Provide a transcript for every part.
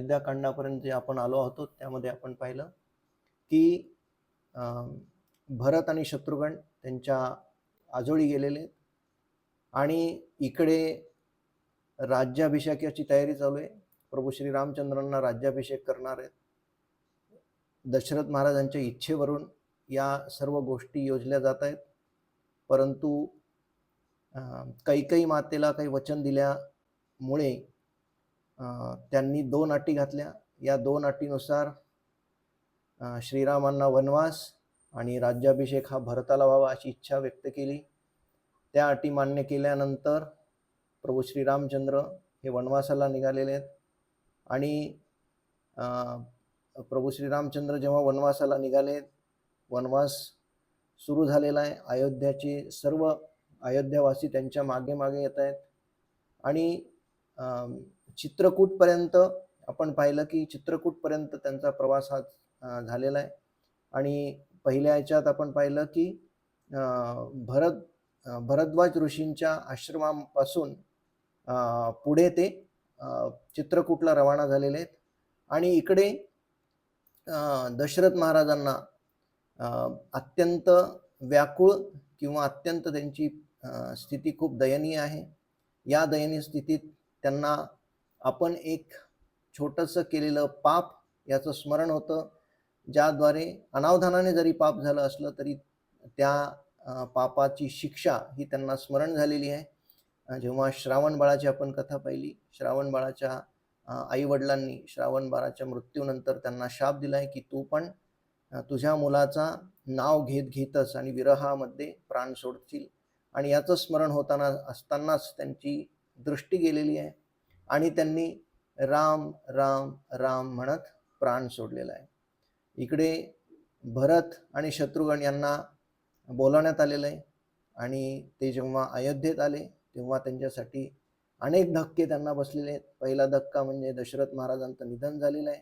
अयोध्याकांडापर्यंत जे आपण आलो आहोत त्यामध्ये आपण पाहिलं की भरत आणि शत्रुघ्न त्यांच्या आजोळी गेलेले आणि इकडे राज्याभिषेकाची तयारी चालू आहे। प्रभू श्री रामचंद्रांना राज्याभिषेक करणार आहेत। दशरथ महाराजांच्या इच्छेवरून या सर्व गोष्टी योजल्या जात आहेत, परंतु कैकेयी मातेला काही वचन दिल्यामुळे त्यांनी 2 अटी घातल्या। या 2 अटीनुसार श्रीरामांना वनवास आणि राज्याभिषेक हा भरताला व्हावा अशी इच्छा व्यक्त केली। त्या अटी मान्य केल्यानंतर प्रभू श्रीरामचंद्र हे वनवासाला निघालेले आहेत आणि प्रभू श्रीरामचंद्र जेव्हा वनवासाला निघाले, वनवास सुरू झालेला आहे। अयोध्याचे सर्व अयोध्यावासी त्यांच्या मागे मागे येत आहेत आणि चित्रकूटपर्यंत आपण पाहिलं की चित्रकूटपर्यंत त्यांचा प्रवास हा झालेला आहे। आणि पहिल्या याच्यात आपण पाहिलं की भरद्वाज ऋषींच्या आश्रमापासून पुढे ते चित्रकूटला रवाना झालेले आहेत आणि इकडे दशरथ महाराजांना अत्यंत व्याकुळ किंवा अत्यंत त्यांची स्थिती खूप दयनीय आहे। या दयनीय स्थितीत त्यांना आपण एक छोटंसं केलेलं पाप याचं स्मरण होतं, ज्याद्वारे अनावधानाने जरी पाप झालं असलं तरी त्या पापाची शिक्षा ही त्यांना स्मरण झालेली आहे। जेव्हा श्रावण बाळाची आपण कथा पाहिली, श्रावण बाळाच्या आई वडिलांनी श्रावण बाळाच्या मृत्यूनंतर त्यांना शाप दिलाय की तू पण तुझ्या मुलाचा नाव घेतच आणि विरहामध्ये प्राण सोडशील, आणि याचं स्मरण होताना असतानाच त्यांची दृष्टी गेलेली आहे आणि त्यांनी राम राम राम म्हणत प्राण सोडलेला आहे। इकडे भरत आणि शत्रुघ्न यांना बोलावण्यात आलेलं आहे आणि ते जेव्हा अयोध्येत आले तेव्हा त्यांच्यासाठी अनेक धक्के त्यांना बसलेले आहेत। पहिला धक्का म्हणजे दशरथ महाराजांचं निधन झालेलं आहे,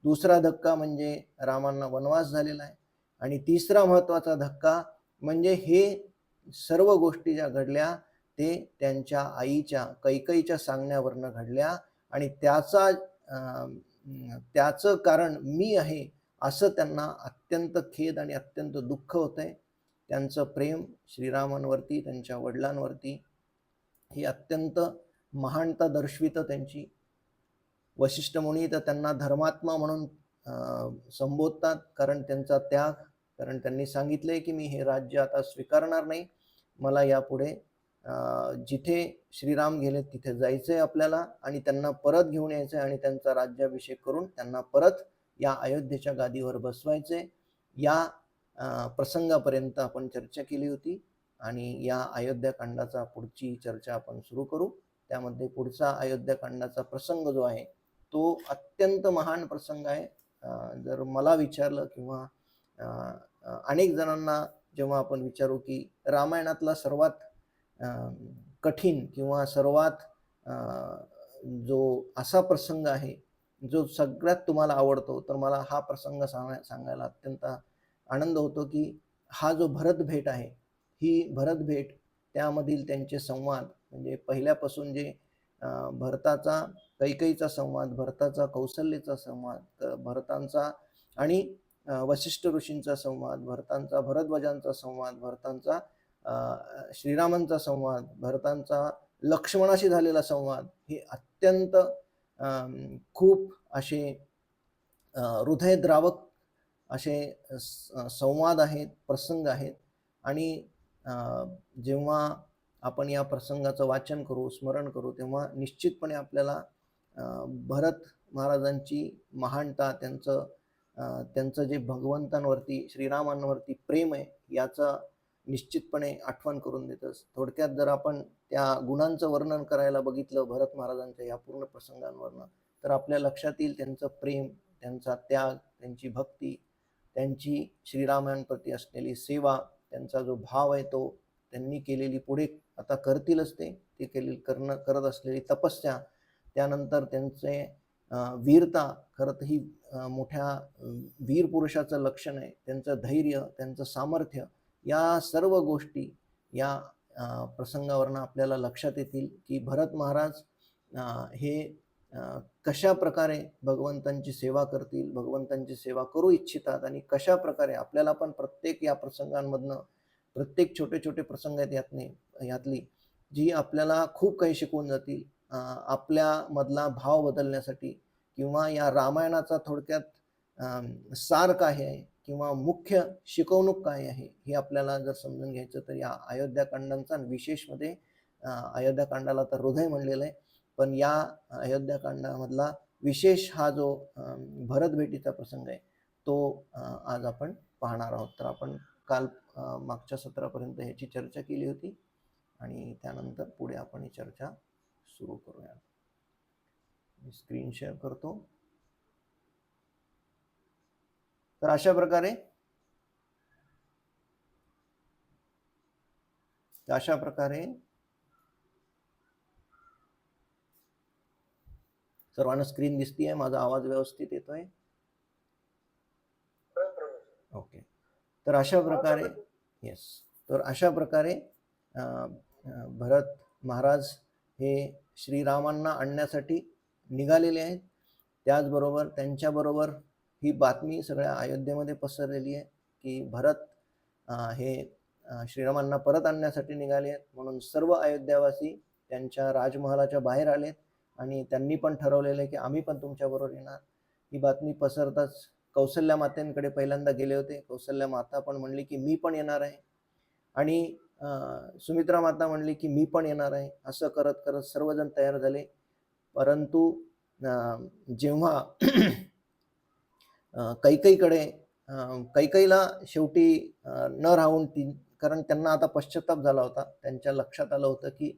दुसरा धक्का म्हणजे रामांना वनवास झालेला आहे आणि तिसरा महत्त्वाचा धक्का म्हणजे हे सर्व गोष्टी ज्या घडल्या ते त्यांच्या आईच्या कैकेयीच्या सांगण्यावरनं घडल्या आणि त्याचं कारण मी आहे असं त्यांना अत्यंत खेद आणि अत्यंत दुःख होतंय। त्यांचं प्रेम श्रीरामांवरती, त्यांच्या वडिलांवरती ही अत्यंत महानता दर्शवितं त्यांची। वशिष्ठ मुनी तर त्यांना धर्मात्मा म्हणून संबोधतात, कारण त्यांचा त्याग, कारण त्यांनी सांगितले की मी हे राज्य आता स्वीकारणार नाही, मला यापुढे जिथे श्रीराम गेले तिथे जायचंय आपल्याला आणि त्यांना परत घेऊन यायचंय आणि त्यांचा राज्याभिषेक करून त्यांना परत या अयोध्येच्या गादीवर बसवायचे। या प्रसंगापर्यंत आपण चर्चा केली होती आणि या अयोध्याकांडाचा पुढची चर्चा आपण सुरू करू। त्यामध्ये पुढचा अयोध्याकांडाचा प्रसंग जो आहे तो अत्यंत महान प्रसंग आहे। जर मला विचारलं किंवा अनेक जणांना जेव्हा आपण विचारू की रामायणातला सर्वात कठीण किंवा सर्वात जो असा प्रसंग आहे जो सगळ्यात तुम्हाला आवडतो, तर मला हा प्रसंग सांगायला अत्यंत आनंद होतो की हा जो भरत भेट आहे, ही भरत भेट त्यामधील त्यांचे संवाद, म्हणजे पहिल्यापासून जे भरताचा कैकेयीचा संवाद, भरताचा कौशल्याचा संवाद, भरतांचा आणि वशिष्ठ ऋषींचा संवाद, भरतांचा भरद्वाजांचा संवाद, भरतांचा श्रीरामांचा संवाद, भरतांचा लक्ष्मणाशी झालेला संवाद, हे अत्यंत खूप असे हृदयद्रावक असे संवाद आहेत, प्रसंग आहेत। आणि जेव्हा आपण या प्रसंगाचं वाचन करू, स्मरण करू, तेव्हा निश्चितपणे आपल्याला भरत महाराजांची महानता, त्यांचं जे भगवंतांवरती, श्रीरामांवरती प्रेम आहे याचा निश्चितपणे आठवण करून देतं। थोडक्यात जर आपण त्या गुणांचं वर्णन करायला बघितलं भरत महाराजांच्या या पूर्ण प्रसंगांवरनं, तर आपल्या लक्षात येईल त्यांचं प्रेम, त्यांचा त्याग, त्यांची भक्ती, त्यांची श्रीरामांप्रती असलेली सेवा, त्यांचा जो भाव आहे तो त्यांनी केलेली, पुढे आता करतीलच ते करत असलेली तपस्या, त्यानंतर त्यांचे वीरता, खरंच ही मोठ्या वीर पुरुषाचं लक्षण आहे, त्यांचं धैर्य, त्यांचं सामर्थ्य, या सर्व गोष्टी या प्रसंगावरनं आपल्याला लक्षात येतील की भरत महाराज हे कशा प्रकारे भगवंतांची सेवा करतील, भगवंतांची सेवा करू इच्छितात आणि कशा प्रकारे आपल्याला पण प्रत्येक या प्रसंगांमधनं प्रत्येक छोटे छोटे प्रसंग आहेत यातली जी आपल्याला खूप काही शिकवून जातील. आपल्यामधला भाव बदलण्यासाठी किंवा या रामायणाचा थोडक्यात सार काय आहे किंवा मुख्य शिकवणूक काय आहे हे आपल्याला जर समजून घ्यायचं तर या अयोध्याकांडांचा विशेषमध्ये अयोध्याकांडाला तर हृदय म्हणलेलं आहे, पण या अयोध्याकांडामधला विशेष हा जो भरत भेटीचा प्रसंग आहे तो आज आपण पाहणार आहोत. तर आपण काल मागच्या सत्रापर्यंत ह्याची चर्चा केली होती आणि त्यानंतर पुढे आपण ही चर्चा सुरू करूया. मी स्क्रीन शेअर करतो. तर अशा प्रकारे सर्वांना स्क्रीन दिसतीये, माझा आवाज व्यवस्थित येतोय? ओके. तर अशा प्रकारे येस, तर अशा प्रकारे भरत महाराज हे श्रीरामांना आणण्यासाठी निघालेले आहेत. त्याचबरोबर त्यांच्याबरोबर ही बातमी सगळ्या अयोध्येमध्ये पसरलेली आहे की भरत हे श्रीरामांना परत आणण्यासाठी निघाले आहेत. म्हणून सर्व अयोध्यावासी त्यांच्या राजमहालाच्या बाहेर आलेत आणि त्यांनी पण ठरवलेलं आहे की आम्ही पण तुमच्याबरोबर येणार. ही बातमी पसरताच कौसल्या मातेंकडे पहिल्यांदा गेले होते. कौसल्या माता पण म्हणली की मी पण येणार आहे आणि सुमित्रा माता म्हणली की मी पण येणार आहे. असं करत करत सर्वजण तयार झाले. परंतु जेव्हा कैकेयीला शेवटी न राहून ती, कारण त्यांना आता पश्चाताप झाला होता, त्यांच्या लक्षात आलं होतं की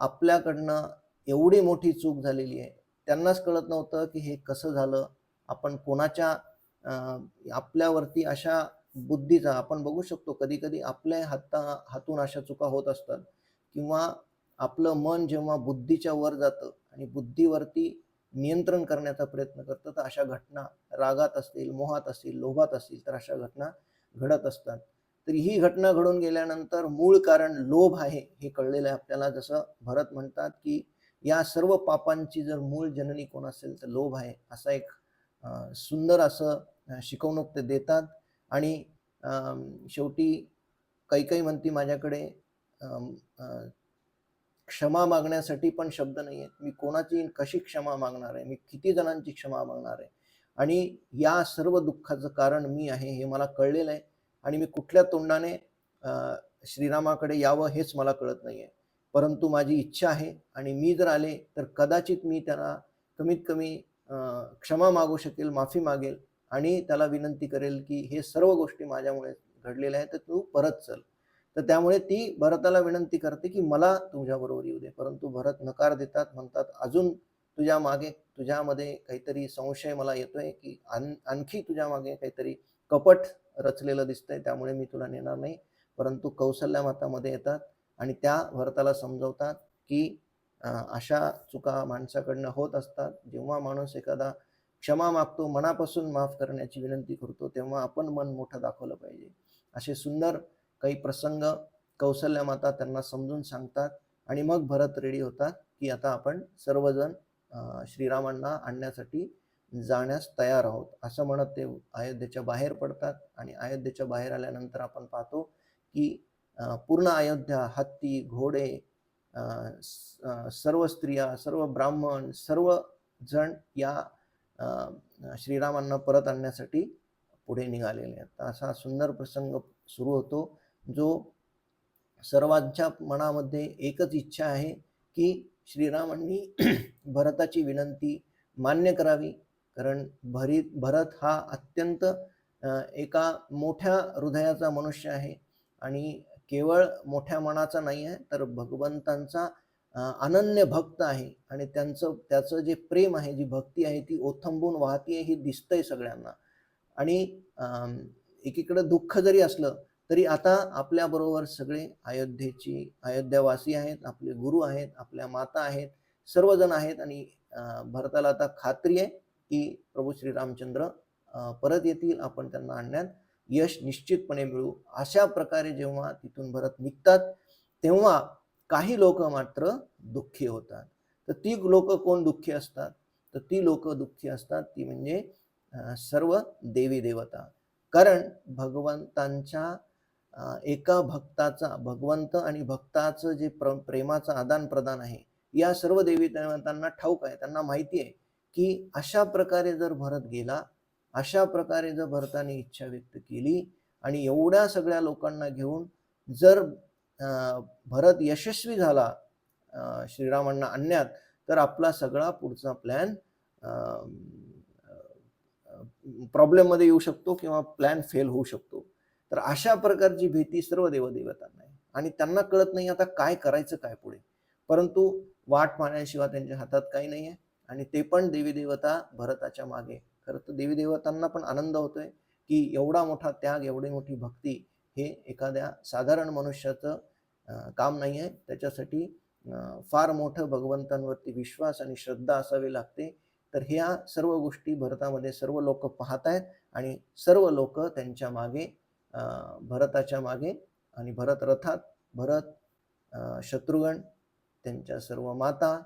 आपल्याकडनं एवढी मोठी चूक झालेली आहे. त्यांनाच कळत नव्हतं की हे कसं झालं, आपण कोणाच्या आपल्यावरती अशा बुद्धीचा, आपण बघू शकतो कधी कधी आपल्या हातून अशा चुका होत असतात किंवा आपलं मन जेव्हा बुद्धीच्या वर जातं आणि बुद्धीवरती नियंत्रण करण्याचा प्रयत्न करतं तर अशा घटना रागात असतील, मोहात असतील, लोभात असतील तर अशा घटना घडत असतात. तर ही घटना घडून गेल्यानंतर मूळ कारण लोभ आहे हे कळलेलं आहे आपल्याला. जसं भरत म्हणतात की या सर्व पापांची जर मूळ जननी कोण असेल तर लोभ आहे, असा एक सुंदर असं शिकवणूक ते देतात. आणि शेवटी कैकेयी म्हणती माझ्याकडे क्षमा मागण्यासाठी पण शब्द नाही आहेत. मी कोणाची कशी क्षमा मागणार आहे, मी किती जणांची क्षमा मागणार आहे, आणि या सर्व दुःखाचं कारण मी आहे हे मला कळलेलं आहे आणि मी कुठल्या तोंडाने श्रीरामाकडे यावं हेच मला कळत नाहीये. परंतु माझी इच्छा आहे आणि मी जर आले तर कदाचित मी त्यांना कमीत कमी क्षमा मागू शकेल, माफी मागेल आणि त्याला विनंती करेल की हे सर्व गोष्टी माझ्यामुळे घडलेल्या आहेत तर तू परत चल. तर त्यामुळे ती भरताला विनंती करते की मला तुझ्याबरोबर येऊ दे. परंतु भरत नकार देतात, म्हणतात अजून तुझ्या मागे, तुझ्यामध्ये काहीतरी संशय मला येतोय की आणखी तुझ्या मागे काहीतरी कपट रचलेलं दिसतंय, त्यामुळे मी तुला नेणार नाही. परंतु कौसल्या माता मध्ये येतात आणि त्या भरताला समजवतात की अशा चुका माणसाकडनं होत असतात. जेव्हा माणूस एखादा क्षमा मागतो, मनापासून माफ करण्याची विनंती करतो, तेव्हा आपण मन मोठं दाखवलं पाहिजे. असे सुंदर काही प्रसंग कौसल्या माता त्यांना समजून सांगतात आणि मग भरत रेडी होतात की आता आपण सर्वजण श्रीरामांना आणण्यासाठी जाण्यास तयार आहोत असं म्हणत ते अयोध्येच्या बाहेर पडतात. आणि अयोध्येच्या बाहेर आल्यानंतर आपण पाहतो की पूर्ण अयोध्या, हत्ती, घोडे, सर्व स्त्रिया, सर्व ब्राह्मण, सर्व जण या श्रीरामांना परत आणण्यासाठी पुढे निघालेले आहेत. असा सुंदर प्रसंग सुरू होतो जो सर्वांच्या मनामध्ये एकच इच्छा आहे की श्रीरामांनी भरताची विनंती मान्य करावी. कारण भरत हा अत्यंत एका मोठ्या हृदयाचा मनुष्य आहे आणि केवळ मोठ्या मनाचा नाही आहे तर भगवंतांचा अनन्य भक्त आहे आणि त्याचं जे प्रेम आहे, जी भक्ती आहे ती ओथंबून वाहतीये ही दिसतंय सगळ्यांना. आणि एकीकडे दुःख जरी असलं तरी आता आपल्या बरोबर सगळे अयोध्यावासी आहेत, आपले गुरु आहेत, आपल्या माता आहेत, सर्वजण आहेत आणि भरताला आता खात्री आहे की प्रभू श्रीरामचंद्र परत येतील, आपण त्यांना आणण्यात यश निश्चितपणे मिळू. अशा प्रकारे जेव्हा तिथून भरत निघतात तेव्हा काही लोक मात्र दुःखी होतात. तर ती लोक कोण दुःखी असतात तर ती लोक दुःखी असतात, ती म्हणजे सर्व देवी देवता. कारण भगवंतांच्या एका भक्ताचा, भगवंत आणि भक्ताचं जे प्रेमाचं आदान प्रदान आहे, या सर्व देवी देवतांना ठाऊक आहे, त्यांना माहिती आहे की अशा प्रकारे जर भरत गेला, अशा प्रकारे जर भरताने इच्छा व्यक्त केली आणि एवढ्या सगळ्या लोकांना घेऊन जर भरत यशस्वी झाला श्रीरामांना आणण्यात, तर आपला सगळा पुढचा प्लॅन प्रॉब्लेम मध्ये येऊ शकतो किंवा प्लॅन फेल होऊ शकतो. तर अशा प्रकारची भीती सर्व देवदेवतांना आहे आणि त्यांना कळत नाही आता काय करायचं काय पुढे. परंतु वाट पाहण्याशिवाय त्यांच्या हातात काही नाही आहे आणि ते पण देवी देवता भरताच्या मागे. खरं तर देवी देवतांना पण आनंद होतोय की एवढा मोठा त्याग, एवढी मोठी भक्ती हे एखाद्या साधारण मनुष्याचं काम नाही आहे. त्याच्यासाठी फार मोठं भगवंतांवरती विश्वास आणि श्रद्धा असावी लागते. तर ह्या सर्व गोष्टी भरतामध्ये सर्व लोक पाहत आहेत आणि सर्व लोक त्यांच्या मागे, भरताच्या मागे, आणि भरत रथात, भरत, शत्रुघ्न, त्यांच्या सर्व माता,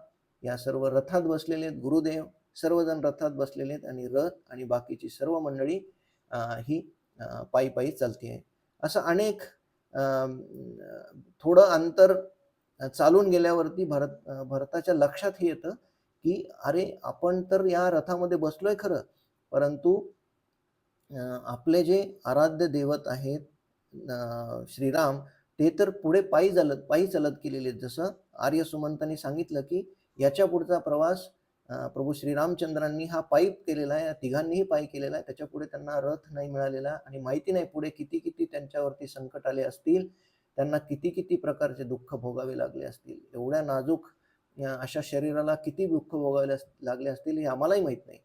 या सर्व रथात बसलेले आहेत, गुरुदेव सर्वजण रथात बसलेले आहेत आणि रथ आणि बाकीची सर्व मंडळी ही पायी पायी चालती आहे. असं अनेक थोडं अंतर चालून गेल्यावरती भरताच्या लक्षात हे येतं की अरे आपण तर या रथामध्ये बसलोय खरं, परंतु आपले जे आराध्य दैवत आहेत श्रीराम, ते तर पुढे पायी चालत केलेले आहेत. जसं आर्य सुमंतांनी सांगितलं की याच्या पुढचा प्रवास प्रभू श्रीरामचंद्रांनी हा पायी केलेला आहे, तिघांनीही पायी केलेला आहे. त्याच्या पुढे त्यांना रथ नाही मिळालेला आणि माहिती नाही पुढे किती किती त्यांच्यावरती संकट आले असतील, त्यांना किती किती प्रकारचे दुःख भोगावे लागले असतील. एवढ्या नाजूक अशा शरीराला किती दुःख भोगावे लागले असतील हे आम्हालाही माहित नाही.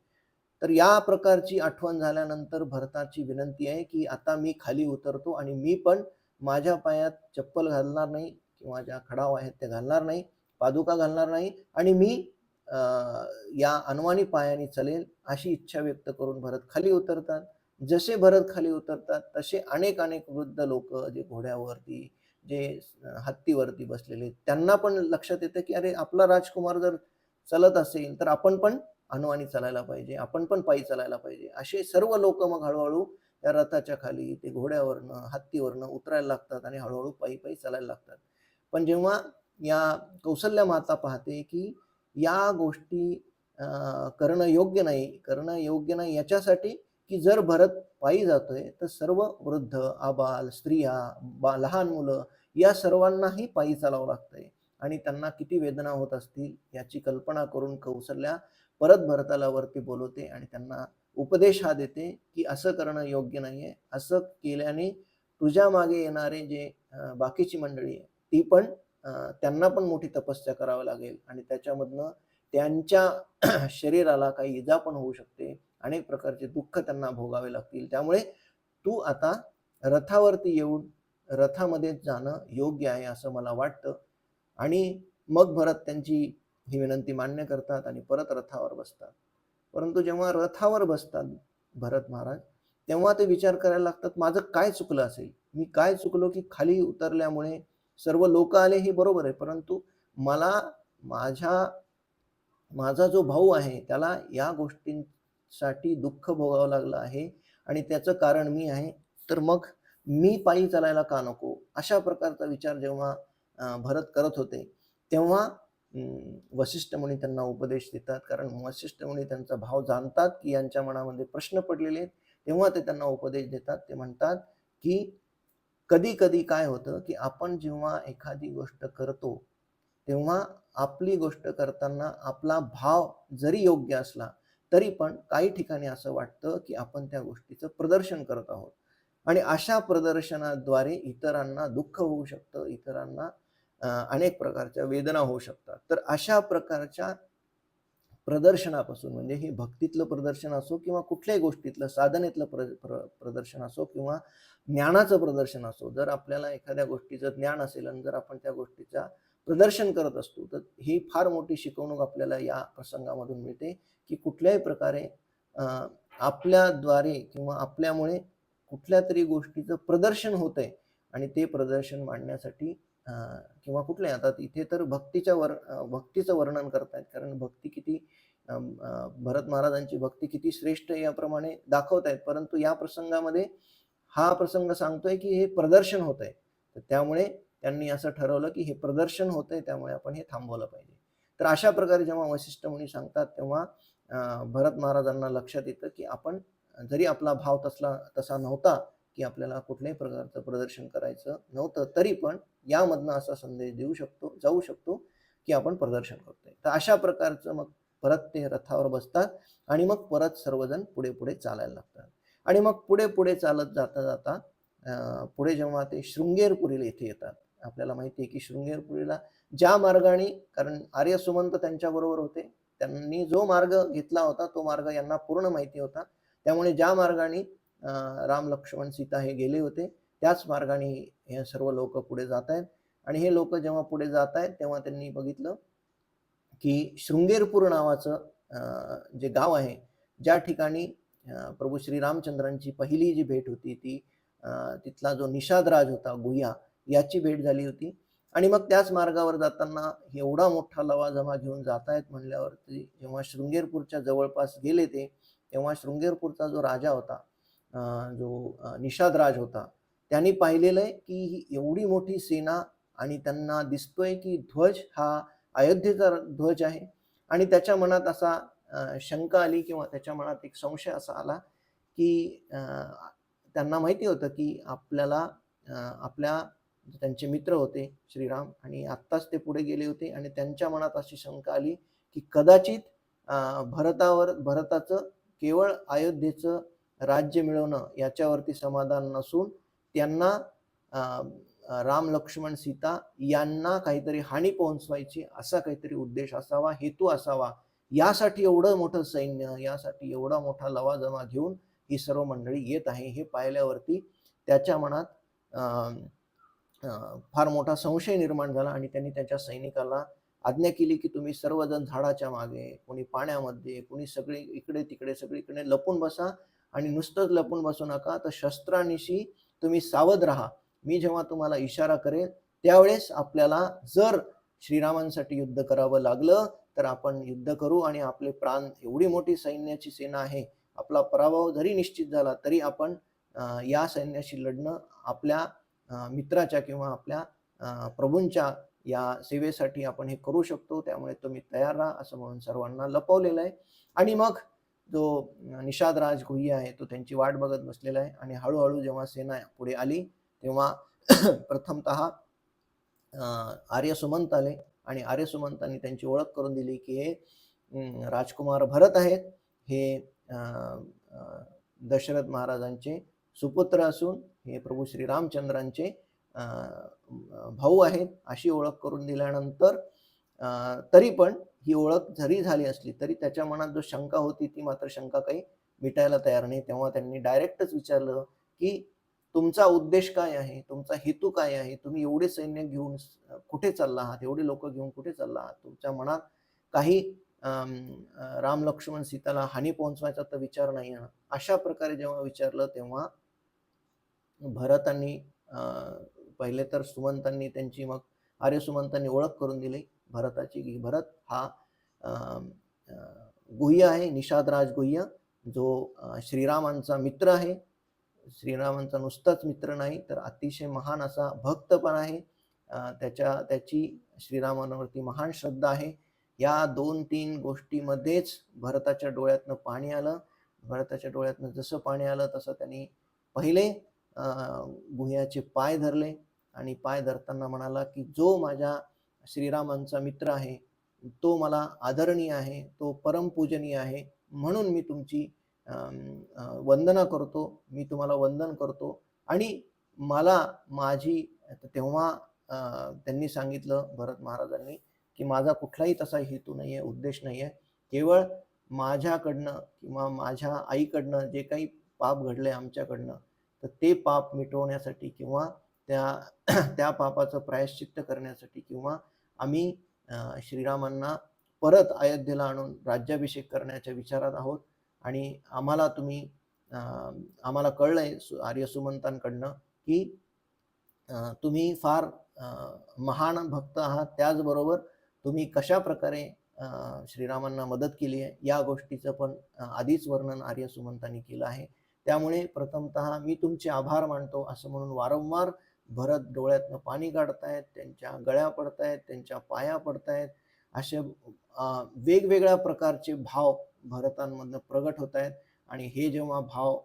तर या प्रकारची आठवण झाल्यानंतर भरताची विनंती आहे की आता मी खाली उतरतो आणि मी पण माझ्या पायात चप्पल घालणार नाही किंवा ज्या खडाव आहेत ते घालणार नाही, पादुका घालणार नाही आणि मी या अनवाणी पायाने चलेल, अशी इच्छा व्यक्त करून भरत खाली उतरतात. जसे भरत खाली उतरतात तसे अनेक अनेक वृद्ध लोक, जे घोड्यावरती, जे हत्तीवरती बसलेले, त्यांना पण लक्षात येतं की अरे आपला राजकुमार जर चलत असेल तर आपण पण अनवाणी चालायला पाहिजे, आपण पण पायी चालायला पाहिजे. असे सर्व लोक मग हळूहळू त्या रथाच्या खाली, ते घोड्यावरनं, हत्तीवरनं उतरायला लागतात आणि हळूहळू पायी पायी चालायला लागतात. पण जेव्हा या कौसल्या माता पाहते की या गोष्टी करणं योग्य नाही याच्यासाठी की जर भरत पायी जातोय तर सर्व वृद्ध, आबाल, स्त्रिया, लहान मुलं या सर्वांनाही पायी चालावं लागतंय आणि त्यांना किती वेदना होत असतील याची कल्पना करून कौसल्या परत भरताला वरती बोलवते आणि त्यांना उपदेश हा देते की असं करणं योग्य नाहीये. असं केल्याने तुझ्या मागे येणारे जे बाकीची मंडळी आहे ती पण त्यांना पण मोठी तपस्या करावी लागेल आणि त्याच्यामधनं त्यांच्या शरीराला काही इजा पण होऊ शकते, अनेक प्रकारचे दुःख त्यांना भोगावे लागतील. त्यामुळे तू आता रथावरती येऊन रथामध्ये जाणं योग्य आहे असं मला वाटतं. आणि मग भरत त्यांची ही विनंती मान्य करतात आणि परत रथावर बसतात. परंतु जेव्हा रथावर बसतात भरत महाराज, तेव्हा ते विचार करायला लागतात माझं काय चुकलं असेल, मी काय चुकलो की खाली उतरल्यामुळे सर्व लोक आले हे बरोबर आहे, परंतु मला माझा जो भाऊ आहे त्याला या गोष्टींसाठी दुःख भोगावं लागलं आहे आणि त्याचं कारण मी आहे, तर मग मी पायी चालायला का नको. अशा प्रकारचा विचार जेव्हा भरत करत होते तेव्हा वसिष्ठ मुनी त्यांना उपदेश देतात. कारण वसिष्ठ मुनी त्यांचा भाव जाणतात की यांच्या मनामध्ये प्रश्न पडलेले आहेत. तेव्हा ते त्यांना उपदेश देतात. ते म्हणतात की कधी कधी काय होतं की आपण जेव्हा एखादी गोष्ट करतो तेव्हा आपली गोष्ट करताना आपला भाव जरी योग्य असला तरी पण काही ठिकाणी असं वाटतं की आपण त्या गोष्टीचं प्रदर्शन करत आहोत आणि अशा प्रदर्शनाद्वारे इतरांना दुःख होऊ शकतं, इतरांना अनेक प्रकारच्या वेदना होऊ शकतात. तर अशा प्रकारच्या प्रदर्शनापासून, म्हणजे हे भक्तीतलं प्रदर्शन असो किंवा कुठल्याही गोष्टीतलं साधनेतलं प्रदर्शन असो किंवा ज्ञानाचं प्रदर्शन असो, जर आपल्याला एखाद्या गोष्टीचं ज्ञान असेल आणि जर आपण त्या गोष्टीचा प्रदर्शन करत असतो तर ही फार मोठी शिकवणूक आपल्याला या प्रसंगामधून मिळते की कुठल्याही प्रकारे आपल्याद्वारे किंवा आपल्यामुळे कुठल्या तरी गोष्टीचं प्रदर्शन होतंय आणि ते प्रदर्शन मांडण्यासाठी किंवा कुठल्या, आता इथे तर भक्तीचं वर्णन करतायत, कारण भक्ती किती भरत महाराजांची भक्ती किती श्रेष्ठ आहे याप्रमाणे दाखवत आहेत, परंतु या प्रसंगामध्ये हा प्रसंग सांगतोय की हे प्रदर्शन होत आहे. तर त्यामुळे त्यांनी असं ठरवलं की हे प्रदर्शन होतंय, त्यामुळे आपण हे थांबवलं पाहिजे. तर अशा प्रकारे जेव्हा वशिष्ठ मुनी सांगतात तेव्हा भरत महाराजांना लक्षात येतं की आपण जरी आपला भाव तसा नव्हता की आपल्याला कुठल्याही प्रकारचं प्रदर्शन करायचं नव्हतं, तरी पण यामधनं असा संदेश जाऊ शकतो की आपण प्रदर्शन करतोय. तर अशा प्रकारचं मग परत ते रथावर बसतात आणि मग परत सर्वजण पुढे पुढे चालायला लागतात. आणि मग पुढे पुढे चालत जाता जाता पुढे जेव्हा ते शृंगेरपुरीला इथे येतात, आपल्याला माहिती आहे की शृंगेरपुरीला ज्या मार्गाने, कारण आर्य सुमंत त्यांच्याबरोबर होते, त्यांनी जो मार्ग घेतला होता तो मार्ग यांना पूर्ण माहिती होता. त्यामुळे ज्या मार्गाने राम लक्ष्मण सीता हे गेले होते त्याच मार्गाने हे सर्व लोक पुढे जात आहेत. आणि हे लोक जेव्हा पुढे जात आहेत तेव्हा त्यांनी बघितलं की शृंगेरपूर नावाचं जे गाव आहे, ज्या ठिकाणी प्रभू श्रीरामचंद्रांची पहिली जी भेट होती ती तिथला जो निषादराज होता गुह्या, याची भेट झाली होती. आणि मग त्याच मार्गावर जाताना एवढा मोठा लवाजमा घेऊन जात आहेत म्हणल्यावरती जेव्हा शृंगेरपूरच्या जवळपास गेले ते, तेव्हा शृंगेरपूरचा जो राजा होता, जो निषादराज होता, त्यांनी पाहिलेलं आहे की ही एवढी मोठी सेना आणि त्यांना दिसतोय की ध्वज हा अयोध्येचा ध्वज आहे. आणि त्याच्या मनात असा शंका आली किंवा त्याच्या मनात एक संशय असा आला की त्यांना माहिती होतं की आपल्याला आपल्या त्यांचे मित्र होते श्रीराम आणि आत्ताच ते पुढे गेले होते आणि त्यांच्या मनात अशी शंका आली की कदाचित भरताचं केवळ अयोध्येचं राज्य मिळवणं याच्यावरती समाधान नसून त्यांना राम लक्ष्मण सीता यांना काहीतरी हानी पोहोचवायची असा काहीतरी उद्देश असावा, हेतू असावा, यासाठी एवढं मोठं सैन्य, यासाठी एवढा मोठा लवाजमा घेऊन ही सर्व मंडळी येत आहे हे पाहिल्यावरती त्याच्या मनात फार मोठा संशय निर्माण झाला आणि त्यांनी त्याच्या सैनिकाला आज्ञा केली की तुम्ही सर्वजण झाडाच्या मागे, कोणी पाण्यामध्ये, कोणी सगळे इकडे तिकडे सगळीकडे लपून बसा आणि नुसतंच लपून बसू नका, तर शस्त्रानिशी तुम्ही सावध राहा. मी जेव्हा तुम्हाला इशारा करेल त्यावेळेस आपल्याला जर श्रीरामांसाठी युद्ध करावं लागलं तर आपण युद्ध करू आणि आपले प्राण, एवढी मोठी सैन्याची सेना आहे, आपला पराभव जरी निश्चित झाला तरी आपण या सैन्याशी लढणं आपल्या मित्राच्या किंवा आपल्या प्रभूंच्या या सेवेसाठी आपण हे करू शकतो, त्यामुळे तुम्ही तयार राहा असं म्हणून सर्वांना लपवलेलं आहे. आणि मग जो निषादराज गुह्य आहे तो त्यांची वाट बघत बसलेला आहे. आणि हळूहळू जेव्हा सेना पुढे आली तेव्हा प्रथमतः आर्य सुमंत आले आणि आर्य सुमंतांनी त्यांची ओळख करून दिली की हे राजकुमार भरत आहेत, हे दशरथ महाराजांचे सुपुत्र असून हे प्रभू श्रीरामचंद्रांचे भाऊ आहेत, अशी ओळख करून दिल्यानंतर तरी पण ही ओळख जरी झाली असली तरी त्याच्या मनात जो शंका होती ती मात्र शंका काही मिटायला तयार नाही. तेव्हा त्यांनी डायरेक्टच विचारलं की तुमचा उद्देश काय आहे, तुमचा हेतू काय आहे, तुम्ही एवढे सैन्य घेऊन कुठे चालला आहात, एवढे लोक घेऊन कुठे चालला आहात, तुमच्या मनात काही राम लक्ष्मण सीताला हानी पोहोचवायचा तर विचार नाही आहे. अशा प्रकारे जेव्हा विचारलं तेव्हा भरतांनी पहिले तर सुमंतांनी त्यांची मग आर्य सुमंतांनी ओळख करून दिली भरताची की भरत हा गुह्य आहे, निषादराज गुह्य, जो श्रीरामांचा मित्र आहे. श्रीरामांचा नुसताच मित्र नाही तर अतिशय महान असा भक्त पण आहे. त्याची श्रीरामांवरती महान श्रद्धा आहे. या 2-3 गोष्टीमध्येच भरताच्या डोळ्यातनं पाणी आलं. भरताच्या डोळ्यातनं जसं पाणी आलं तसं त्यांनी पहिले गुह्याचे पाय धरले आणि पाय धरताना म्हणाला की जो माझ्या श्रीरामांचा मित्र आहे तो मला आदरणीय आहे, तो परमपूजनीय आहे, म्हणून मी तुमची वंदना करतो, मी तुम्हाला वंदन करतो. आणि मला माझी तेव्हा त्यांनी सांगितलं भरत महाराजांनी की माझा कुठलाही तसा हेतू नाही आहे, उद्देश नाही आहे, केवळ माझ्याकडनं किंवा माझ्या आईकडनं जे काही पाप घडले आमच्याकडनं तर ते पाप मिटवण्यासाठी किंवा त्या पापाचं प्रायश्चित्त करण्यासाठी किंवा आम्ही श्रीरामांना परत अयोध्येला आणून राज्याभिषेक करण्याच्या विचारात आहोत. आणि आम्हाला कळलंय आर्य सुमंतांकडनं की तुम्ही फार महान भक्त आहात, त्याचबरोबर तुम्ही कशा प्रकारे श्रीरामांना मदत केली आहे, या गोष्टीचं पण आधीच वर्णन आर्य सुमंतांनी केलं आहे. त्यामुळे प्रथमतः मी तुमचे आभार मानतो असं म्हणून वारंवार भरत डोळ्यातनं पाणी काढतायत, त्यांच्या गळ्या पडतायत, त्यांच्या पाया पडतायत. असे वेगवेगळ्या प्रकारचे भाव भरतांमधनं प्रगट होत आहेत. आणि हे जेव्हा भाव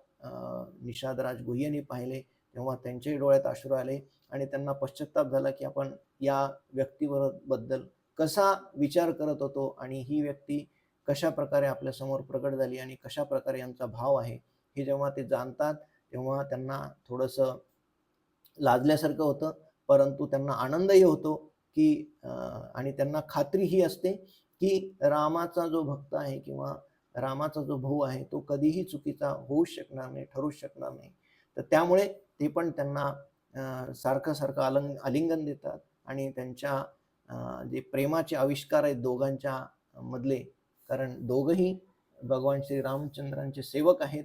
निषादराज गुह्यनी पाहिले तेव्हा त्यांच्याही डोळ्यात अश्रू आले आणि त्यांना पश्चाताप झाला की आपण या व्यक्तीबद्दल कसा विचार करत होतो आणि ही व्यक्ती कशा प्रकारे आपल्या समोर प्रगट झाली आणि कशा प्रकारे यांचा भाव आहे हे जेव्हा ते जाणतात तेव्हा त्यांना थोडंसं लाजल्यासारखं होतं, परंतु त्यांना आनंदही होतो की आणि त्यांना खात्री ही असते की रामाचा जो भक्त आहे किंवा रामाचा जो भाऊ आहे तो कधीही चुकीचा होऊच शकणार नाही, ठरूच शकणार नाही. तर त्यामुळे ते पण त्यांना सारखं सारखं आलिंगन देतात आणि त्यांच्या जे प्रेमाचे आविष्कार आहेत दोघांच्या मधले, कारण दोघंही भगवान श्री रामचंद्रांचे सेवक आहेत,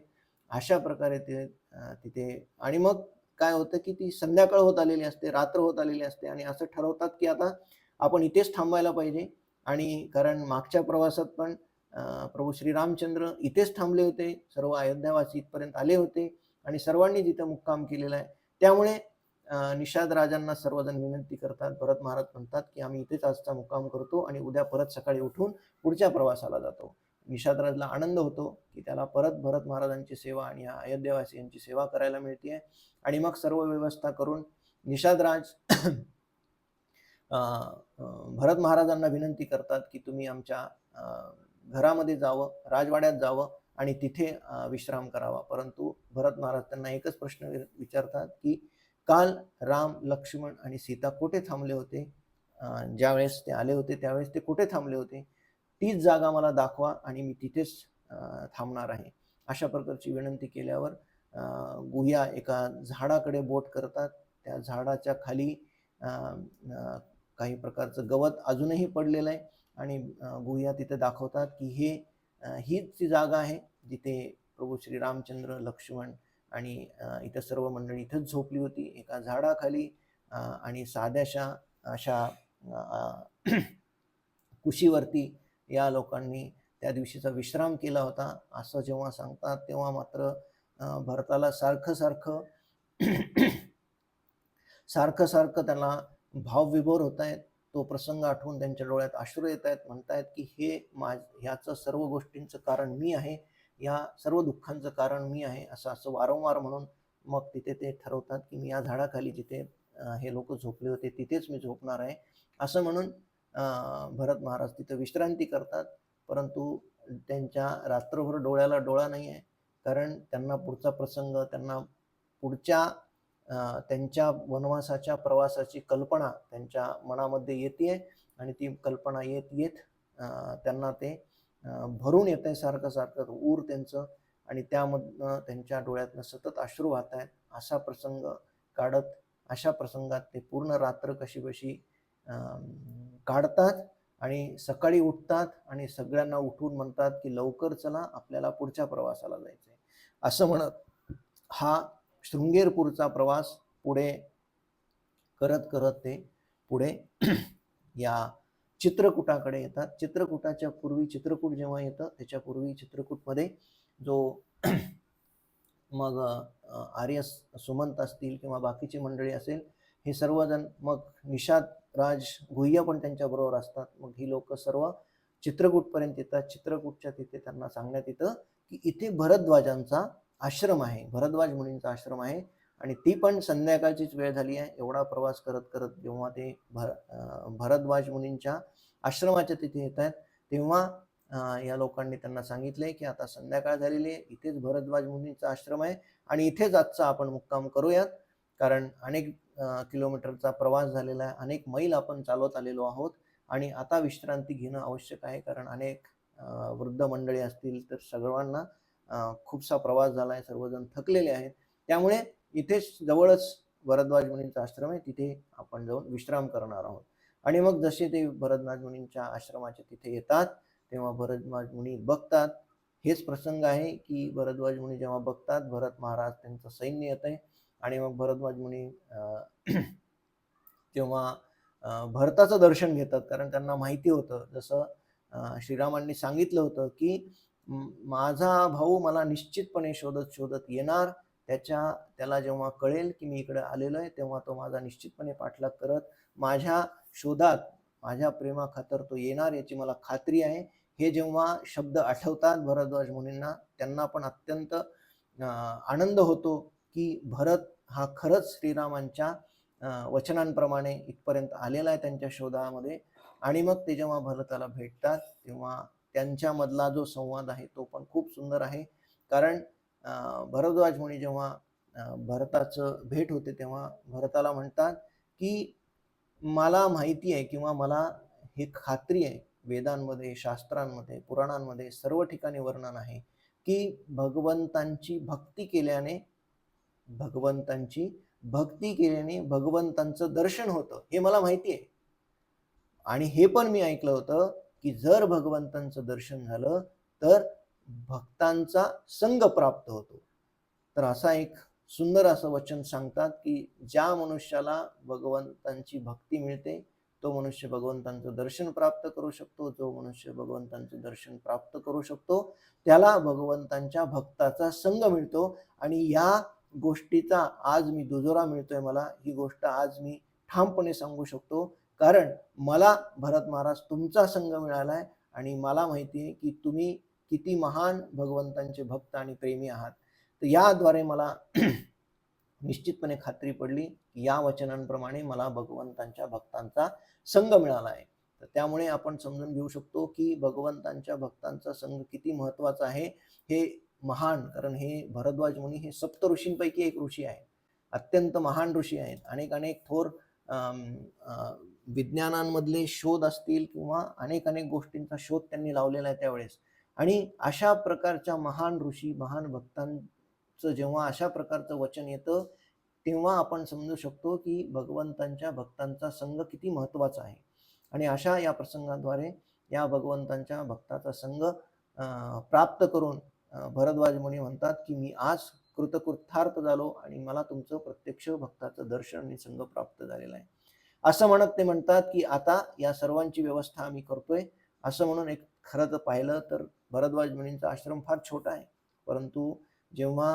अशा प्रकारे ते तिथे. आणि मग काय होतं की ती संध्याकाळ होत आलेली असते, रात्र होत आलेली असते आणि असं ठरवतात की आता आपण इथेच थांबायला पाहिजे. आणि कारण मागच्या प्रवासात पण प्रभू श्रीरामचंद्र इथेच थांबले होते, सर्व अयोध्यावासी इथपर्यंत आले होते आणि सर्वांनी जिथं मुक्काम केलेला आहे. त्यामुळे निषाद राजांना सर्वजण विनंती करतात, भरत महाराज म्हणतात की आम्ही इथेच आजचा मुक्काम करतो आणि उद्या परत सकाळी उठून पुढच्या प्रवासाला जातो. निषादराजला आनंद होतो की त्याला परत भरत महाराजांची सेवा आणि अयोध्यावासियांची सेवा करायला मिळते. आणि मग सर्व व्यवस्था करून निषादराज भरत महाराजांना विनंती करतात की तुम्ही आमच्या घरामध्ये जावं, राजवाड्यात जावं आणि तिथे विश्राम करावा. परंतु भरत महाराज त्यांना एकच प्रश्न विचारतात की काल राम, लक्ष्मण आणि सीता कुठे थांबले होते? ज्यावेळेस ते आले होते त्यावेळेस ते कुठे थांबले होते? तीच जागा मला दाखवा आणि मी तिथेच थांबणार आहे. अशा प्रकारची विनंती केल्यावर गुह्या एका झाडाकडे बोट करतात. त्या झाडाच्या खाली काही प्रकारचं गवत अजूनही पडलेलं आहे आणि गुह्या तिथे दाखवतात की हीच ती जागा आहे जिथे प्रभू श्रीरामचंद्र, लक्ष्मण आणि इतर सर्व मंडळी इथंच झोपली होती, एका झाडाखाली. आणि साध्याशा अशा कुशीवरती या लोकांनी त्या दिवशीचा विश्राम केला होता, असं जेव्हा सांगतात तेव्हा मात्र भरताला सारखं सारखं त्यांना भावविभोर होत आहेत. तो प्रसंग आठवून त्यांच्या डोळ्यात अश्रू येत आहेत, म्हणतायत की ह्याचं सर्व गोष्टींचं कारण मी आहे, या सर्व दुःखांचं कारण मी आहे, असं वारंवार म्हणून मग तिथे ते ठरवतात की मी या झाडाखाली जिथे हे लोक झोपले होते तिथेच मी झोपणार आहे, असं म्हणून भरत महाराज तिथे विश्रांती करतात. परंतु त्यांच्या रात्रभर डोळ्याला डोळा नाही आहे, कारण त्यांना पुढचा प्रसंग, त्यांना पुढच्या त्यांच्या वनवासाच्या प्रवासाची कल्पना त्यांच्या मनामध्ये येते आणि ती कल्पना येत त्यांना ते भरून येत आहे सारखं ऊर त्यांचं, आणि त्यामधनं त्यांच्या डोळ्यातनं सतत अश्रू वाहत आहेत. असा प्रसंग काढत अशा प्रसंगात ते पूर्ण रात्र कशीबशी काढतात आणि सकाळी उठतात आणि सगळ्यांना उठून म्हणतात की लवकर चला, आपल्याला पुढच्या प्रवासाला जायचंय, असं म्हणत हा शृंगेरपूरचा प्रवास पुढे करत ते पुढे या चित्रकूटाकडे येतात. चित्रकूटाच्या पूर्वी, चित्रकूट जेव्हा येतं त्याच्यापूर्वी चित्रकूटमध्ये जो मग आर्य सुमंत असतील किंवा बाकीची मंडळी असेल, हे सर्वजण, मग निषाद राज गुह्य पण त्यांच्याबरोबर असतात. मग ही लोक सर्व चित्रकूटपर्यंत येतात. चित्रकूटच्या तिथे त्यांना सांगण्यात येतं की इथे भरद्वाजांचा आश्रम आहे, भरद्वाज मुनींचा आश्रम आहे आणि ती पण संध्याकाळचीच वेळ झाली आहे. एवढा प्रवास करत जेव्हा ते भरद्वाज मुनींच्या आश्रमाच्या तिथे येत आहेत तेव्हा या लोकांनी त्यांना सांगितले की आता संध्याकाळ झालेली आहे, इथेच भरद्वाज मुनींचा आश्रम आहे आणि इथेच आजचा आपण मुक्काम करूयात, कारण अनेक किलोमीटरचा प्रवास झालेला आहे, अनेक मैल आपण चालवत आलेलो आहोत आणि आता विश्रांती घेणं आवश्यक आहे, कारण अनेक वृद्ध मंडळी असतील तर सर्वांना खूपसा प्रवास झाला आहे, सर्वजण थकलेले आहेत. त्यामुळे इथेच जवळच भरद्वाज मुनींचा आश्रम आहे, तिथे आपण जाऊन विश्राम करणार आहोत. आणि मग जसे ते भरद्वाज मुनींच्या आश्रमाच्या तिथे येतात तेव्हा भरद्वाज मुनी बघतात, हेच प्रसंग आहे की भरद्वाज मुनी जेव्हा बघतात भरत महाराज त्यांचं सैन्य येत आहे आणि मग भरद्वाज मुनी तेव्हा भरताचं दर्शन घेतात, कारण त्यांना माहिती होतं जसं श्रीरामांनी सांगितलं होतं की माझा भाऊ मला निश्चितपणे शोधत शोधत येणार, त्याला जेव्हा कळेल की मी इकडे आलेलो आहे तेव्हा तो माझा निश्चितपणे पाठलाग करत माझ्या शोधात, माझ्या प्रेमाखातर तो येणार याची मला खात्री आहे. हे जेव्हा शब्द आठवतात भरद्वाज मुनींना, त्यांना पण अत्यंत आनंद होतो की भरत हा खरंच श्रीरामांच्या वचनांप्रमाणे इथपर्यंत आलेला आहे त्यांच्या शोधामध्ये. आणि मग ते जेव्हा भरताला भेटतात तेव्हा त्यांच्यामधला जो संवाद आहे तो पण खूप सुंदर आहे. कारण भरद्वाज मुनी जेव्हा भरताचं भेट होते तेव्हा भरताला म्हणतात की मला माहिती आहे किंवा मला हे खात्री आहे, वेदांमध्ये, शास्त्रांमध्ये, पुराणांमध्ये सर्व ठिकाणी वर्णन आहे की भगवंतांची भक्ती केल्याने भगवंतांचं दर्शन होतं, हे मला माहिती आहे. आणि हे पण मी ऐकलं होतं की जर भगवंतांचं दर्शन झालं तर भक्तांचा संग प्राप्त होतो. तर असा एक सुंदर असं वचन सांगतात की ज्या मनुष्याला भगवंतांची भक्ती मिळते तो मनुष्य भगवंतांचं दर्शन प्राप्त करू शकतो. जो मनुष्य भगवंतांचं दर्शन प्राप्त करू शकतो त्याला भगवंतांच्या भक्ताचा संग मिळतो. आणि या गोष्टीचा आज मी दुजोरा मिळतोय मला, ही गोष्ट आज मी ठामपणे सांगू शकतो. कारण मला भरत महाराज तुमचा संग मिळालाय आणि मला माहिती आहे की तुम्ही किती महान भगवंतांचे भक्त आणि प्रेमी आहात. तर याद्वारे मला निश्चितपणे खात्री पडली की या वचनांप्रमाणे मला भगवंतांच्या भक्तांचा संग मिळाला आहे. तर त्यामुळे आपण समजून घेऊ शकतो की भगवंतांच्या भक्तांचा संग किती महत्वाचा आहे. हे महान, कारण हे भरद्वाज मुनी हे सप्त ऋषींपैकी एक ऋषी आहेत, अत्यंत महान ऋषी आहेत. अनेक अनेक थोर विज्ञानांमधले शोध असतील किंवा अनेक अनेक गोष्टींचा शोध त्यांनी लावलेला आहे त्यावेळेस. आणि अशा प्रकारच्या महान ऋषी, महान भक्तांचं जेव्हा अशा प्रकारचं वचन येतं तेव्हा आपण समजू शकतो की भगवंतांच्या भक्तांचा संग किती महत्वाचा आहे. आणि अशा या प्रसंगाद्वारे या भगवंतांच्या भक्ताचा संग प्राप्त करून भरद्वाज मुनी म्हणतात की मी आज कृतकृतार्थ झालो आणि मला तुमचं प्रत्यक्ष भक्ताचं दर्शन आणि संग प्राप्त झालेला आहे. असं म्हणत ते म्हणतात की आता या सर्वांची व्यवस्था आम्ही करतोय. असं म्हणून एक खरं तर पाहिलं तर भरद्वाज मुनींचा आश्रम फार छोटा आहे, परंतु जेव्हा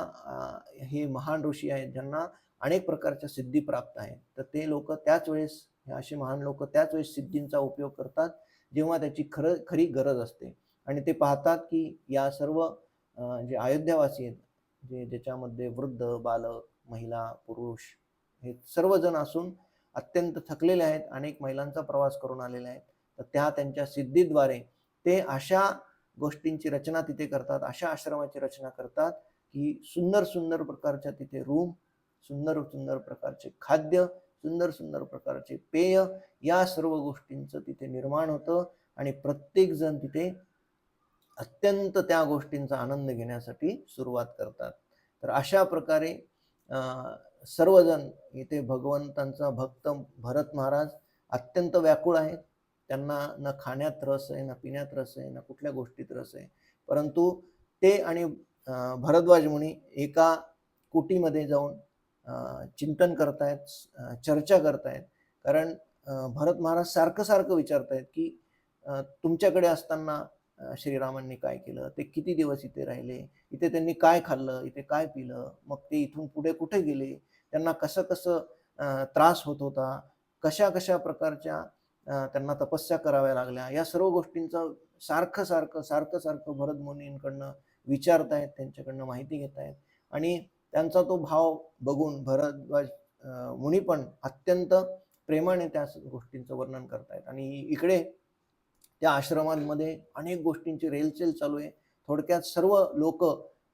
हे महान ऋषी आहेत ज्यांना अनेक प्रकारच्या सिद्धी प्राप्त आहेत, तर ते लोक त्याच वेळेस, असे महान लोक त्याच वेळेस सिद्धींचा उपयोग करतात जेव्हा त्याची खरी गरज असते. आणि ते पाहतात की या सर्व जे अयोध्यावासी आहेत, ज्याच्यामध्ये वृद्ध, बालक, महिला, पुरुष हे सर्वजण असून अत्यंत थकलेले आहेत, अनेक महिलांचा प्रवास करून आलेले आहेत. तर त्यांच्या सिद्धीद्वारे ते अशा गोष्टींची रचना तिथे करतात, अशा आश्रमाची रचना करतात की सुंदर सुंदर प्रकारच्या तिथे रूम, सुंदर सुंदर प्रकारचे खाद्य, सुंदर सुंदर प्रकारचे पेय, या सर्व गोष्टींचं तिथे निर्माण होतं आणि प्रत्येक जण तिथे अत्यंत त्या गोष्टींचा आनंद घेण्यासाठी सुरुवात करतात. तर अशा प्रकारे सर्वजण इथे भगवंतांचा भक्त भरत महाराज अत्यंत व्याकुळ आहेत. त्यांना न खाण्यात रस आहे, न पिण्यात रस आहे, न कुठल्या गोष्टीत रस आहे. परंतु ते आणि भरद्वाज मुनी एका कुटीमध्ये जाऊन चिंतन करतायत, चर्चा करतायत. कारण भरत महाराज सारखं सारखं विचारतायत की तुमच्याकडे असताना श्रीरामांनी काय केलं, ते किती दिवस इथे राहिले, इथे त्यांनी काय खाल्लं, इथे काय पिलं, मग ते इथून पुढे कुठे गेले, त्यांना कसं कसं त्रास होत होता, कशा कशा प्रकारच्या त्यांना तपस्या कराव्या लागल्या, या सर्व गोष्टींचा सारखं सारखं भरत मुनींकडनं विचारतायत, त्यांच्याकडनं माहिती घेतायत. आणि त्यांचा तो भाव बघून भरद्वाज मुनी पण अत्यंत प्रेमाने त्या गोष्टींचं वर्णन करतायत. आणि इकडे त्या आश्रमांमध्ये अनेक गोष्टींची रेलचेल चालू आहे. थोडक्यात सर्व लोक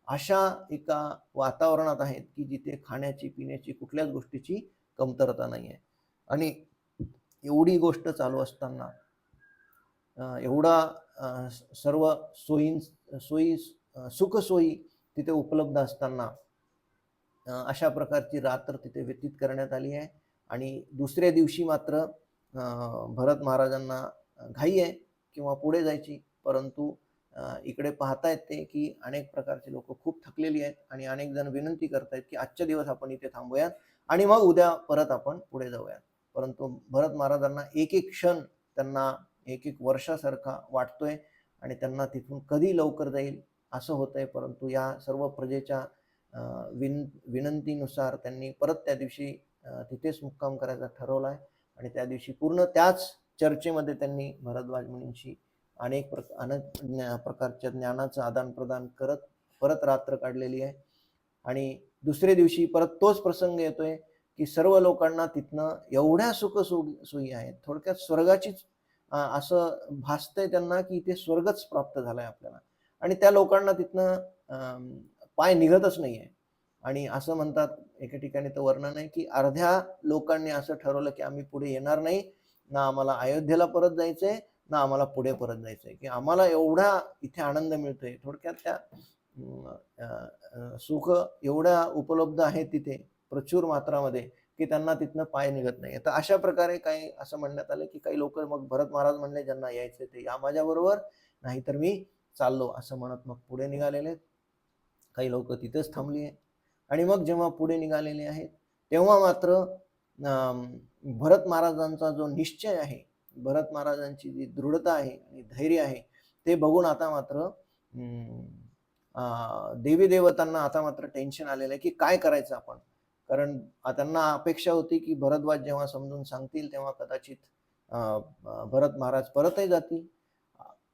अशा एका वातावरणात आहेत की जिथे खाण्याची, पिण्याची, कुठल्याच गोष्टीची कमतरता नाही आहे. आणि एवढी गोष्ट चालू असताना, एवढा सर्व सोयी सुखसोयी तिथे उपलब्ध असताना अशा प्रकारची रात्र तिथे व्यतीत करण्यात आली आहे. आणि दुसऱ्या दिवशी मात्र भरत महाराजांना घाई आहे किंवा पुढे जायची, परंतु इकडे पाहतायत ते की अनेक प्रकारचे लोक खूप थकलेली आहेत आणि अनेक जण विनंती करतायत की आजच्या दिवस आपण इथे थांबूयात आणि मग उद्या परत आपण पुढे जाऊयात. परंतु भरत महाराजांना एक एक क्षण त्यांना एक एक वर्षासारखा वाटतोय आणि त्यांना तिथून कधी लवकर जाईल असं होतंय. परंतु या सर्व प्रजेच्या विनंतीनुसार त्यांनी परत त्या दिवशी तिथेच मुक्काम करायचा ठरवला आहे आणि त्या दिवशी पूर्ण त्याच चर्चेमध्ये त्यांनी भरद्वाज मुनींशी अनेक प्रकारच्या ज्ञानाचं आदान प्रदान करत परत रात्र काढलेली आहे. आणि दुसऱ्या दिवशी परत तोच प्रसंग येतोय की सर्व लोकांना तिथनं एवढ्या सोयी आहेत, थोडक्यात स्वर्गाचीच असं भासतंय त्यांना की इथे स्वर्गच प्राप्त झालाय आपल्याला. आणि त्या लोकांना तिथनं पाय निघतच नाहीये. आणि असं म्हणतात एका ठिकाणी तर वर्णन आहे की अर्ध्या लोकांनी असं ठरवलं की आम्ही पुढे येणार नाही, ना आम्हाला अयोध्येला परत जायचंय, ना आम्हाला पुढे परत जायचंय, की आम्हाला एवढा इथे आनंद मिळतोय. थोडक्यात त्या सुख एवढ्या उपलब्ध आहे तिथे प्रचूर मात्रामध्ये की त्यांना तिथनं पाय निघत नाही. तर अशा प्रकारे काही असं म्हणण्यात आलं की काही लोक मग भरत महाराज म्हणले ज्यांना यायचे ते या माझ्या बरोबर, नाहीतर मी चाललो असं म्हणत मग पुढे निघालेले. काही लोक तिथेच थांबली आहे. आणि मग जेव्हा पुढे निघालेले आहेत तेव्हा मात्र भरत महाराजांचा जो निश्चय आहे, भरत महाराजांची जी दृढता आहे आणि धैर्य आहे ते बघून आता मात्र देवी देवतांना आता मात्र टेन्शन आलेलं आहे की काय करायचं आपण. कारण त्यांना अपेक्षा होती की भरद्वाज जेव्हा समजून सांगतील तेव्हा कदाचित भरत महाराज परतही जातील.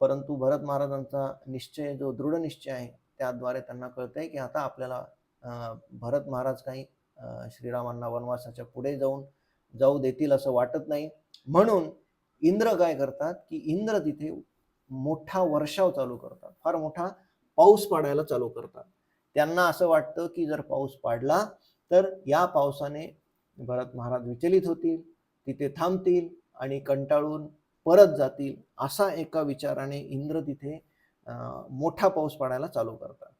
परंतु भरत महाराजांचा निश्चय जो दृढ निश्चय आहे त्याद्वारे त्यांना कळतंय की आता आपल्याला भरत महाराज काही श्रीरामांना वनवासाच्या पुढे जाऊ देतील असं वाटत नाही. म्हणून इंद्र काय करतात की इंद्र तिथे मोठा वर्षाव चालू करतात, फार मोठा पाऊस पाडायला चालू करतात. त्यांना असं वाटतं की जर पाऊस पाडला तर या पावसाने भरत महाराज विचलित होतील, तिथे थांबतील आणि कंटाळून परत जातील. असा एका विचाराने इंद्र तिथे मोठा पाऊस पाडायला चालू करतात.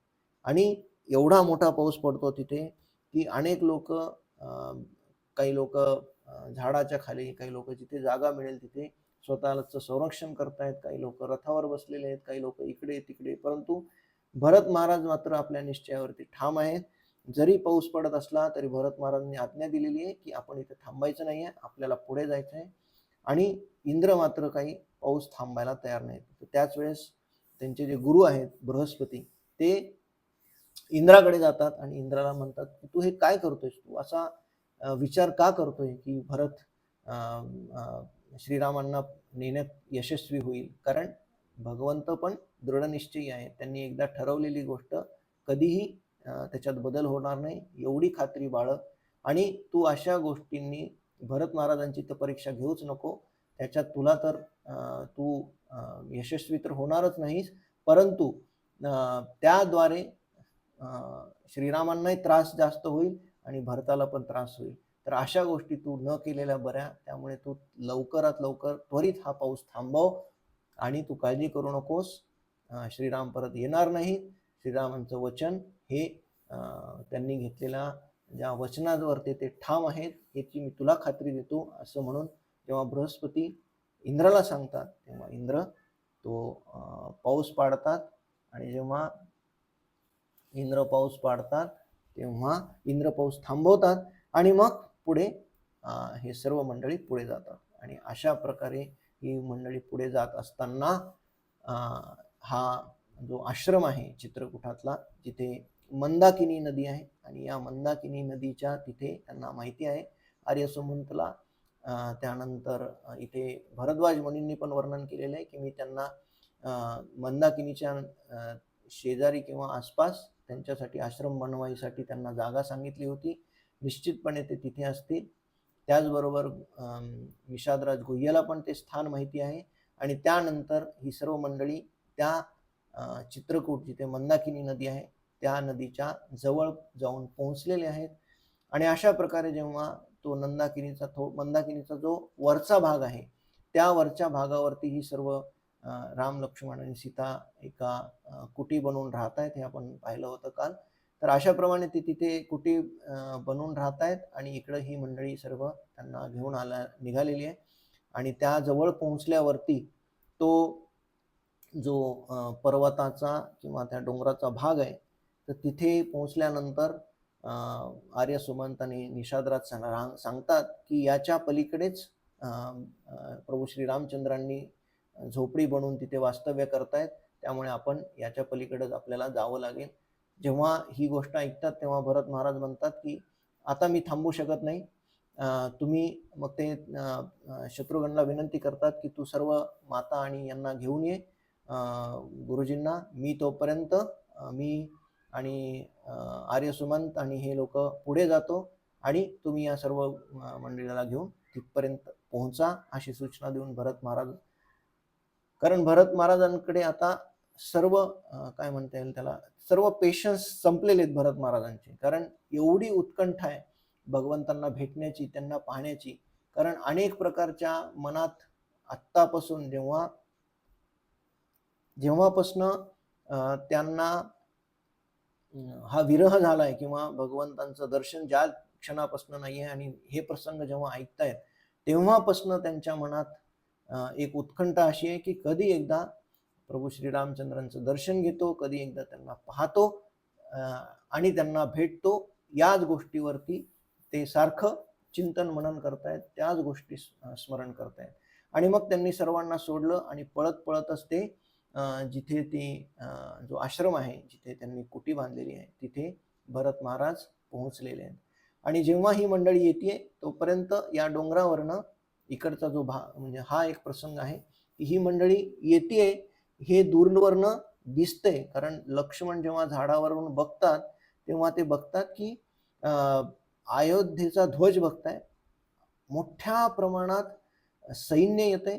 आणि एवढा मोठा पाऊस पडतो तिथे की अनेक लोक, काही लोक झाडाच्या खाली, काही लोक जिथे जागा मिळेल तिथे स्वतःचं संरक्षण करतायत, काही लोक रथावर बसलेले आहेत, काही लोक इकडे तिकडे. परंतु भरत महाराज मात्र आपल्या निश्चयावरती ठाम आहेत. जरी पाऊस पडत असला तरी भरत महाराजांनी आज्ञा दिलेली आहे की आपण इथे थांबायचं नाहीये, आपल्याला पुढे जायचं आहे. आणि इंद्र मात्र काही पाऊस थांबायला तयार नाहीत. त्याच वेळेस त्यांचे जे गुरु आहेत बृहस्पती ते इंद्राकडे जातात आणि इंद्राला म्हणतात की तू हे काय करतोयस, तू असा विचार का करतोय की भरत श्रीरामांना नेण्यात यशस्वी होईल. कारण भगवंत पण दृढनिश्चयी आहे, त्यांनी एकदा ठरवलेली गोष्ट कधीही त्याच्यात बदल होणार नाही एवढी खात्री बाळग. आणि तू अशा गोष्टींनी भरत महाराजांची तर परीक्षा घेऊच नको, त्याच्यात तुला तर तू यशस्वी तर होणारच नाहीस, परंतु त्याद्वारे श्रीरामांनाही त्रास जास्त होईल आणि भरताला पण त्रास होईल. तर अशा गोष्टी तू न केलेल्या बऱ्या. त्यामुळे तू लवकरात लवकर त्वरित हा पाऊस थांबव आणि तू काळजी करू नकोस, श्रीराम परत येणार नाही. श्रीरामांचं वचन हे त्यांनी घेतलेल्या ज्या वचनावरती ते ठाम आहेत याची मी तुला खात्री देतो असं म्हणून जेव्हा बृहस्पती इंद्राला सांगतात तेव्हा इंद्र तो पाऊस पाडतात. आणि जेव्हा इंद्र पाऊस पाडतात तेव्हा इंद्र पाऊस थांबवतात आणि मग पुढे हे सर्व मंडळी पुढे जातात. आणि अशा प्रकारे ही मंडळी पुढे जात असताना हा जो आश्रम आहे चित्रकूटातला, जिथे मंदाकिनी नदी आहे आणि या मंदाकिनी नदीच्या तिथे त्यांना माहिती आहे आर्य सुमंतला. त्यानंतर इथे भरद्वाज मुनींनी पण वर्णन केलेलं आहे की मी त्यांना मंदाकिनीच्या शेजारी किंवा आसपास त्यांच्यासाठी आश्रम बनवायसाठी त्यांना जागा सांगितली होती. निश्चितपणे ते तिथे असतील. त्याचबरोबर निषादराज गुह्याला पण ते स्थान माहिती आहे. आणि त्यानंतर ही सर्व मंडळी त्या चित्रकूट जिथे मंदाकिनी नदी आहे त्या नदीच्या जवळ जाऊन पोहोचलेले आहेत. आणि अशा प्रकारे जेव्हा तो मंदाकिनीचा जो वरचा भाग आहे त्या वरच्या भागावरती ही सर्व राम लक्ष्मण आणि सीता एका कुटी बनवून राहत आहेत, हे आपण पाहिलं होतं काल. तर अशाप्रमाणे ते तिथे कुटी बनवून राहत आहेत आणि इकडं ही मंडळी सर्व त्यांना घेऊन निघालेली आहे. आणि त्या जवळ पोहोचल्यावरती तो जो पर्वताचा किंवा त्या डोंगराचा भाग आहे तर तिथे पोहोचल्यानंतर आर्य सुमंत आणि निषादराज सांगतात की याच्या पलीकडेच प्रभू श्रीरामचंद्रांनी झोपडी बनवून तिथे वास्तव्य करतायत, त्यामुळे आपण याच्या पलीकडे आपल्याला जावं लागेल. जेव्हा ही गोष्ट ऐकतात तेव्हा भरत महाराज म्हणतात की आता मी थांबू शकत नाही. तुम्ही मग ते शत्रुघ्नला विनंती करतात की तू सर्व माता आणि यांना घेऊन ये गुरुजींना, मी तोपर्यंत मी आणि आर्यसुमंत आणि हे लोक पुढे जातो आणि तुम्ही या सर्व मंडळीला घेऊन तिथपर्यंत पोहोचा, अशी सूचना देऊन भरत महाराज, कारण भरत महाराजांकडे आता सर्व काय म्हणता येईल त्याला, सर्व पेशन्स संपलेले आहेत भरत महाराजांचे, कारण एवढी उत्कंठा आहे भगवंतांना भेटण्याची, त्यांना पाहण्याची. कारण अनेक प्रकारच्या मनात आत्तापासून जेव्हापासनं त्यांना हा विरह झालाय किंवा भगवंतांचं दर्शन ज्या क्षणापासून नाही आहे आणि हे प्रसंग जेव्हा ऐकतायत तेव्हापासून त्यांच्या मनात एक उत्कंठा अशी आहे की कधी एकदा प्रभू श्रीरामचंद्रांचं दर्शन घेतो, कधी एकदा त्यांना पाहतो आणि त्यांना भेटतो. याच गोष्टीवरती ते सारखं चिंतन मनन करतायत, त्याच गोष्टी स्मरण करतायत. आणि मग त्यांनी सर्वांना सोडलं आणि पळत पळतच ते जिथे ती जो आश्रम आहे, जिथे त्यांनी कुटी बांधलेली आहे, तिथे भरत महाराज पोहोचलेले आहेत. आणि जेव्हा ही मंडळी येते तोपर्यंत या डोंगरावरनं इकडचा जो म्हणजे हा एक प्रसंग आहे की ही मंडळी येते हे दूरवरनं दिसतंय, कारण लक्ष्मण जेव्हा झाडावरून बघतात तेव्हा ते बघतात की अयोध्येचा ध्वज बघताय, मोठ्या प्रमाणात सैन्य येते,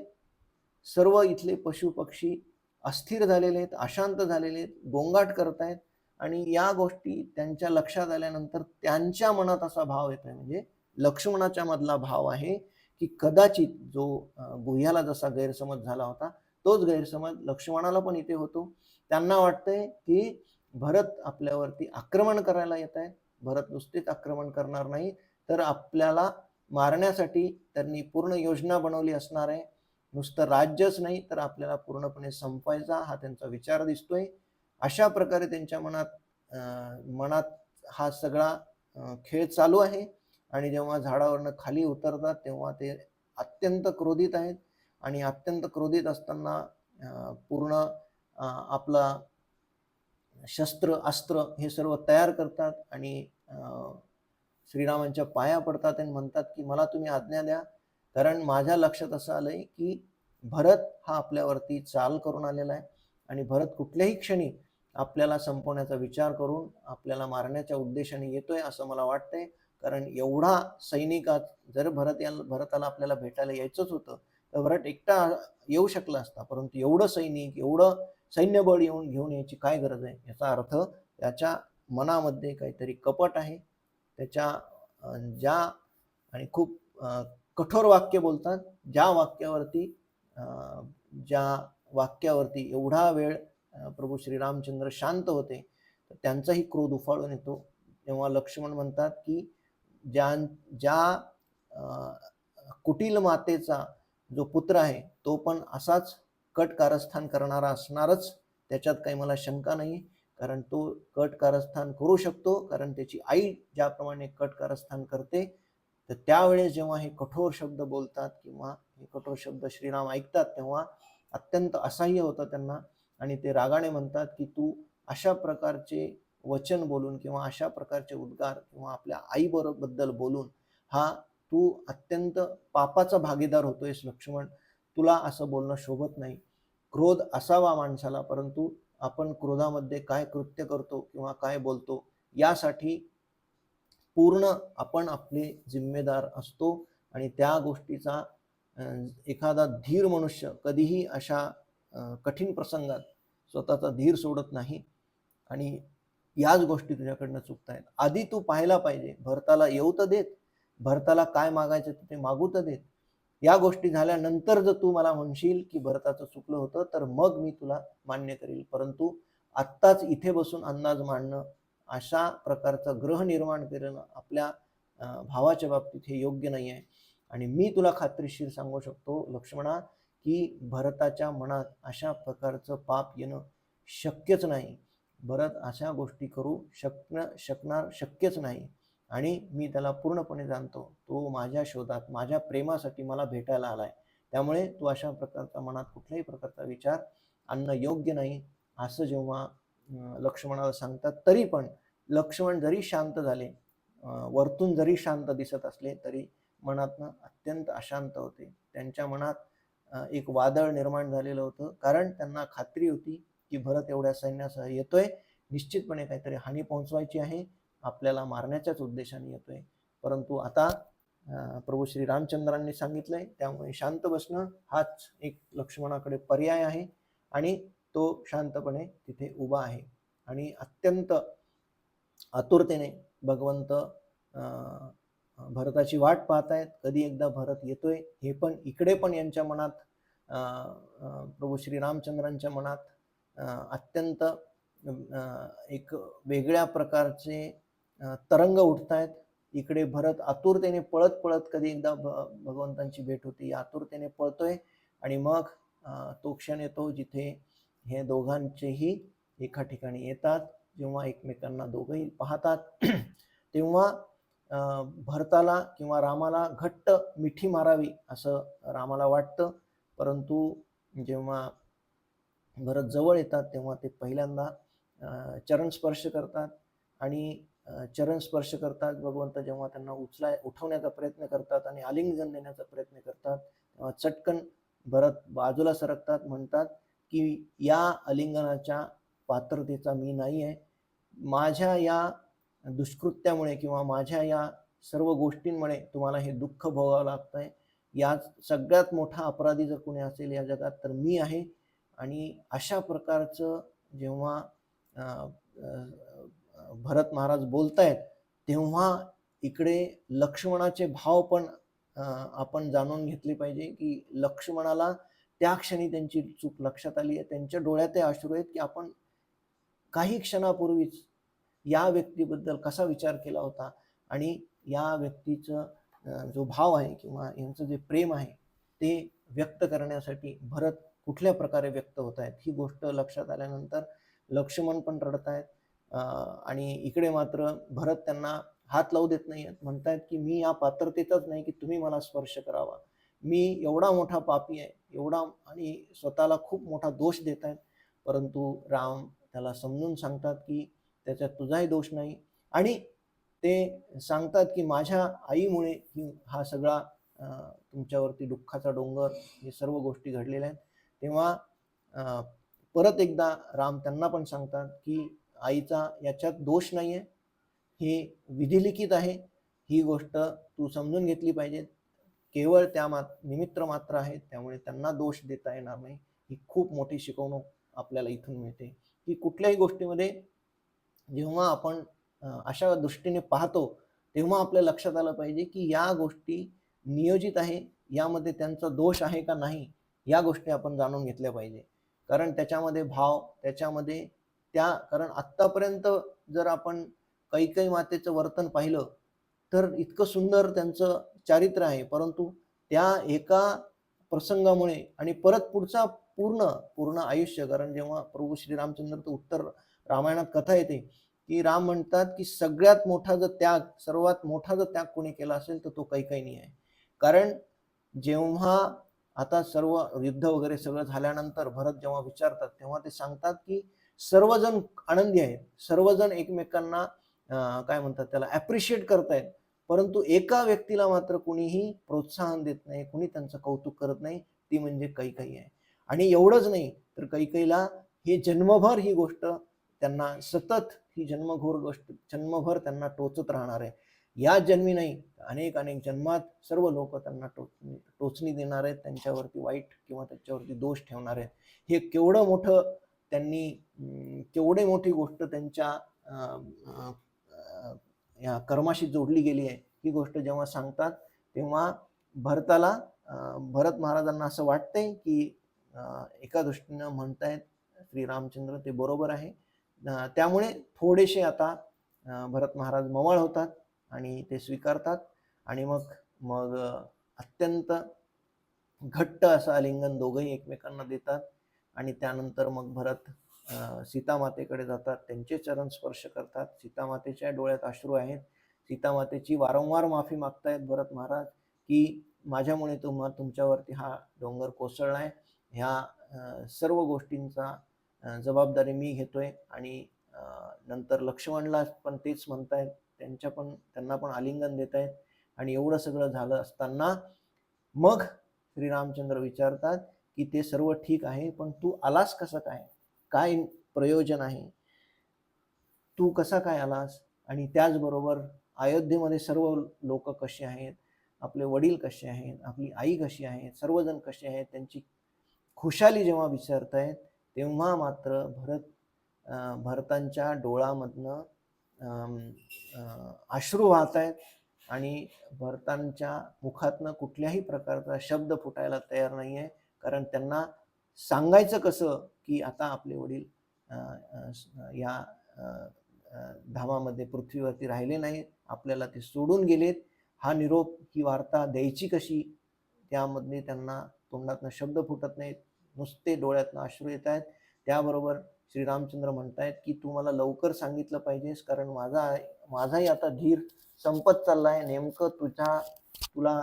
सर्व इथले पशु पक्षी अस्थिर झालेले आहेत, अशांत झालेले आहेत, गोंगाट करतायत. आणि या गोष्टी त्यांच्या लक्षात आल्यानंतर त्यांच्या मनात असा भाव येतोय, म्हणजे लक्ष्मणाच्या मधला भाव आहे की कदाचित जो गुह्याला जसा गैरसमज झाला होता तोच गैरसमज लक्ष्मणाला पण इथे होतो. त्यांना वाटतंय की भरत आपल्यावरती आक्रमण करायला येत आहे, भरत नुसतेच आक्रमण करणार नाही तर आपल्याला मारण्यासाठी त्यांनी पूर्ण योजना बनवली असणार आहे, नुसतं राज्यच नाही तर आपल्याला पूर्णपणे संपवायचा हा त्यांचा विचार दिसतोय. अशा प्रकारे त्यांच्या मनात हा सगळा खेळ चालू आहे. आणि जेव्हा झाडावरनं खाली उतरतात तेव्हा ते अत्यंत क्रोधित आहेत आणि अत्यंत क्रोधित असताना पूर्ण आपला शस्त्र अस्त्र हे सर्व तयार करतात आणि श्रीरामांच्या पाया पडतात आणि म्हणतात की मला तुम्ही आज्ञा द्या, कारण माझ्या लक्षात असं आलंय की भरत हा आपल्यावरती चाल करून आलेला आहे आणि भरत कुठल्याही क्षणी आपल्याला संपवण्याचा विचार करून आपल्याला मारण्याच्या उद्देशाने येतोय असं मला वाटतंय. कारण एवढा सैनिकात जर भरताला आपल्याला भेटायला यायचंच होतं तर भरत एकटा येऊ शकला असता, परंतु एवढं सैनिक, एवढं सैन्यबळ घेऊन यायची काय गरज आहे. याचा अर्थ त्याच्या मनामध्ये काहीतरी कपट आहे. त्याच्या ज्या आणि खूप कठोर वाक्य बोलतात, ज्या वाक्यावरती एवढा वेळ प्रभू श्रीरामचंद्र शांत होते तर त्यांचाही क्रोध उफाळून येतो. तेव्हा लक्ष्मण म्हणतात की ज्या कुटील मातेचा जो पुत्र आहे तो पण असाच कट कारस्थान करणारा असणारच, त्याच्यात काही मला शंका नाही, कारण तो कट कारस्थान करू शकतो, कारण त्याची आई ज्याप्रमाणे कट कारस्थान करते. तर त्यावेळेस जेव्हा हे कठोर शब्द बोलतात किंवा हे कठोर शब्द श्रीराम ऐकतात तेव्हा अत्यंत असह्य होतं त्यांना आणि ते रागाने म्हणतात की तू अशा प्रकारचे वचन बोलून किंवा अशा प्रकारचे उद्गार किंवा आपल्या आईबद्दल बोलून हा तू अत्यंत पापाचा भागीदार होतोयस लक्ष्मण, तुला असं बोलणं शोभत नाही. क्रोध असावा माणसाला, परंतु आपण क्रोधामध्ये काय कृत्य करतो किंवा काय बोलतो यासाठी पूर्ण आपण आपले जिम्मेदार असतो. आणि त्या गोष्टीचा एखादा धीर मनुष्य कधीही अशा कठीण प्रसंगात स्वतःचा धीर सोडत नाही. आणि याच गोष्टी तुझ्याकडनं चुकतायत. आधी तू पाहायला पाहिजे, भरताला येऊ तर देत, भरताला काय मागायचं ते मागू तर देत. या गोष्टी झाल्यानंतर जर तू मला म्हणशील की भरताचं चुकलं होतं तर मग मी तुला मान्य करेल, परंतु आत्ताच इथे बसून अंदाज मांडणं, अशा प्रकारचा ग्रह निर्माण करणं आपल्या भावाच्या बाबतीत हे योग्य नाही आहे. आणि मी तुला खात्रीशीर सांगू शकतो लक्ष्मणा की भरताच्या मनात अशा प्रकारचं पाप येणं शक्यच नाही. भरत अशा गोष्टी करू शकणार शक्यच नाही. आणि मी त्याला पूर्णपणे जाणतो, तो माझ्या शोधात माझ्या प्रेमासाठी मला भेटायला आलाय. त्यामुळे तू अशा प्रकारचा मनात कुठल्याही प्रकारचा विचार आणणं योग्य नाही, असं जेव्हा लक्ष्मणाला सांगतात. तरी पण लक्ष्मण जरी शांत झाले, वरतून जरी शांत दिसत असले तरी मनातनं अत्यंत अशांत होते. त्यांच्या मनात एक वादळ निर्माण झालेलं होतं, कारण त्यांना खात्री होती की भरत एवढ्या सैन्यासह येतोय, निश्चितपणे काहीतरी हानी पोहोचवायची आहे, आपल्याला मारण्याच्याच उद्देशाने येतोय. परंतु आता प्रभू श्री रामचंद्रांनी सांगितलंय, त्यामुळे शांत बसणं हाच एक लक्ष्मणाकडे पर्याय आहे आणि तो शांतपणे तिथे उभा आहे आणि अत्यंत आतुरतेने भगवंत भरताची वाट पाहतायत, कधी एकदा भरत येतोय. हे पण इकडे पण यांच्या मनात प्रभू श्री रामचंद्रांच्या मनात अत्यंत एक वेगळ्या प्रकारचे तरंग उठतायत. इकडे भरत आतुरतेने पळत पळत कधी एकदा भगवंतांची भेट होती, आतुरतेने पळतोय आणि मग तो क्षण येतो जिथे हे दोघांचेही एका ठिकाणी येतात. जेव्हा एकमेकांना दोघंही पाहतात तेव्हा भरताला किंवा रामाला घट्ट मिठी मारावी असं रामाला वाटतं, परंतु जेव्हा भरत जवळ येतात तेव्हा ते पहिल्यांदा चरण स्पर्श करतात आणि चरण स्पर्श करतात. भगवंत जेव्हा त्यांना उठवण्याचा प्रयत्न करतात आणि आलिंगन देण्याचा प्रयत्न करतात, तेव्हा चटकन भरत बाजूला सरकतात, म्हणतात की या आलिंगनाच्या पात्रतेचा मी नाही आहे, माझ्या या दुष्कृत्यामुळे किंवा माझ्या या सर्व गोष्टींमुळे तुम्हाला हे दुःख भोगावं लागतंय. या सगळ्यात मोठा अपराधी जर कोणी असेल या जगात तर मी आहे. आणि अशा प्रकारचं जेव्हा भरत महाराज बोलतायत तेव्हा इकडे लक्ष्मणाचे भाव पण आपण जाणून घेतले पाहिजे की लक्ष्मणाला त्या क्षणी त्यांची चूक लक्षात आली आहे. त्यांच्या डोळ्यात ते अश्रू आहेत की आपण काही क्षणापूर्वीच या व्यक्तीबद्दल कसा विचार केला होता आणि या व्यक्तीचं जो भाव आहे किंवा यांचं जे प्रेम आहे ते व्यक्त करण्यासाठी भरत कुठल्या प्रकारे व्यक्त होत आहेत ही गोष्ट लक्षात आल्यानंतर लक्ष्मण पण रडत आहेत आणि इकडे मात्र भरत त्यांना हात लावू देत नाही आहेत, म्हणतायत की मी या पात्रतेतच नाही की तुम्ही मला स्पर्श करावा, मी एवढा मोठा पापी आहे एवढा, आणि स्वतःला खूप मोठा दोष देत आहेत. परंतु राम त्याला समजून सांगतात की त्याच्यात तुझाही दोष नाही आणि ते सांगतात की माझ्या आईमुळे हा सगळा तुमच्यावरती दुःखाचा डोंगर हे सर्व गोष्टी घडलेल्या आहेत. तेव्हा परत एकदा राम त्यांना पण सांगतात की आईचा याच्यात दोष नाही आहे, हे विधिलिखित आहे, ही गोष्ट तू समजून घेतली पाहिजे, केवळ त्या निमित्त मात्र आहेत, त्यामुळे त्यांना दोष देता येणार नाही. ही खूप मोठी शिकवणूक आपल्याला इथून मिळते की कुठल्याही गोष्टीमध्ये जेव्हा आपण अशा दृष्टीने पाहतो तेव्हा आपल्या लक्षात आलं पाहिजे की या गोष्टी नियोजित आहे, यामध्ये त्यांचा दोष आहे का नाही, या गोष्टी आपण जाणून घेतल्या पाहिजे. कारण त्याच्यामध्ये भाव, त्याच्यामध्ये कारण आत्तापर्यंत जर आपण कैकेयी मातेचं वर्तन पाहिलं तर इतकं सुंदर त्यांचं चारित्र्य आहे, परंतु त्या एका प्रसंगामुळे आणि परत पुढचा पूर्ण आयुष्य, कारण जेव्हा प्रभू श्रीरामचंद्र उत्तर रामायणात कथा येते की राम म्हणतात की सर्वात मोठा जर त्याग कोणी केला असेल तर तो कैकेयीने आहे. कारण जेव्हा आता सर्व युद्ध वगैरे सगळं झाल्यानंतर भरत जेव्हा विचारतात तेव्हा ते सांगतात की सर्वजण आनंदी आहेत, सर्वजण एकमेकांना काय म्हणतात त्याला ॲप्रिशिएट करतायत, परंतु एका व्यक्तीला मात्र कुणीही प्रोत्साहन देत नाही, कुणी त्यांचं कौतुक करत नाही, ती म्हणजे कैकेयी आहे. आणि एवढंच नाही तर कैकेयीला हे जन्मभर ही गोष्ट त्यांना सतत ही जन्मभर त्यांना टोचत राहणार आहे. या जन्मी नाही, अनेक जन्मात सर्व लोक त्यांना टोचणी देणार आहेत, त्यांच्यावरती वाईट किंवा त्याच्यावरती दोष ठेवणार आहेत. हे केवढं मोठं केवढी मोठी गोष्ट त्यांच्या या कर्माशी जोडली गेली आहे, ही गोष्ट जेव्हा सांगतात तेव्हा भरत महाराजांना असं वाटतंय की एका दृष्टीनं म्हणतायत श्री रामचंद्र ते बरोबर आहे. त्यामुळे थोडेसे आता भरत महाराज मवाळ होतात आणि ते स्वीकारतात आणि मग अत्यंत घट्ट असं आलिंगन दोघंही एकमेकांना देतात आणि त्यानंतर मग भरत सीतामातेकडे जातात, त्यांचे चरण स्पर्श करतात. सीतामातेच्या डोळ्यात अश्रू आहेत, सीतामातेची वारंवार माफी मागतायत भरत महाराज की माझ्यामुळे तुमच्यावरती हा डोंगर कोसळलाय, ह्या सर्व गोष्टींचा जबाबदारी मी घेतोय. आणि नंतर लक्ष्मणला पण तेच म्हणतायत, त्यांना पण आलिंगन देत आहेत. आणि एवढं सगळं झालं असताना मग श्रीरामचंद्र विचारतात की ते सर्व ठीक आहे, पण तू आलास कसं काय, काय प्रयोजन आहे, तू कसा काय आलास? आणि त्याचबरोबर अयोध्येमध्ये सर्व लोक कसे आहेत, आपले वडील कसे आहेत, आपली आई कशी आहे, सर्वजण कसे आहेत, त्यांची खुशाली जेव्हा विचारतायत तेव्हा मात्र भरतांच्या डोळ्यामधनं अश्रू वाहत आहेत. आणि भरतांच्या मुखातनं कुठल्याही प्रकारचा शब्द फुटायला तयार नाही आहे, कारण त्यांना सांगायचं कसं की आता आपले वडील या धामामध्ये पृथ्वीवरती राहिले नाहीत, आपल्याला ते सोडून गेलेत. हा निरोप, ही वार्ता द्यायची कशी, त्यामध्ये त्यांना तोंडातनं शब्द फुटत नाहीत, नुसते डोळ्यातनं अश्रू येत आहेत. त्याबरोबर श्रीरामचंद्र म्हणतायत की तू मला लवकर सांगितलं पाहिजेस, कारण माझाही आता धीर संपत चाललाय. नेमकं तुला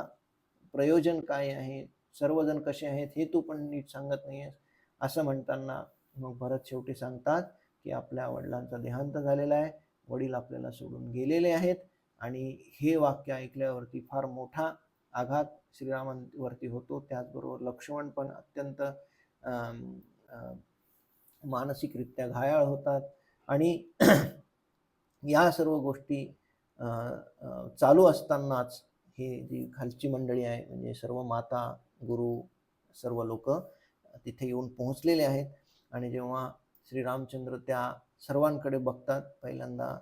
प्रयोजन काय आहे, सर्वजण कसे आहेत हे तू पण नीट सांगत नाहीयेस. असं म्हणताना मग भरत शेवटी सांगतात की आपल्या वडिलांचा देहांत झालेला आहे, वडील आपल्याला सोडून गेलेले आहेत. आणि हे वाक्य ऐकल्यावरती फार मोठा आघात श्रीरामांवरती होतो. त्याचबरोबर लक्ष्मण पण अत्यंत मानसिकरित्या घायाळ होतात. आणि या सर्व गोष्टी चालू असतानाच हे जी खालची मंडळी आहे, म्हणजे सर्व माता, गुरु, सर्व लोक तिथे येऊन पोहोचलेले आहेत. आणि जेव्हा श्रीरामचंद्र त्या सर्वांकडे बघतात, पहिल्यांदा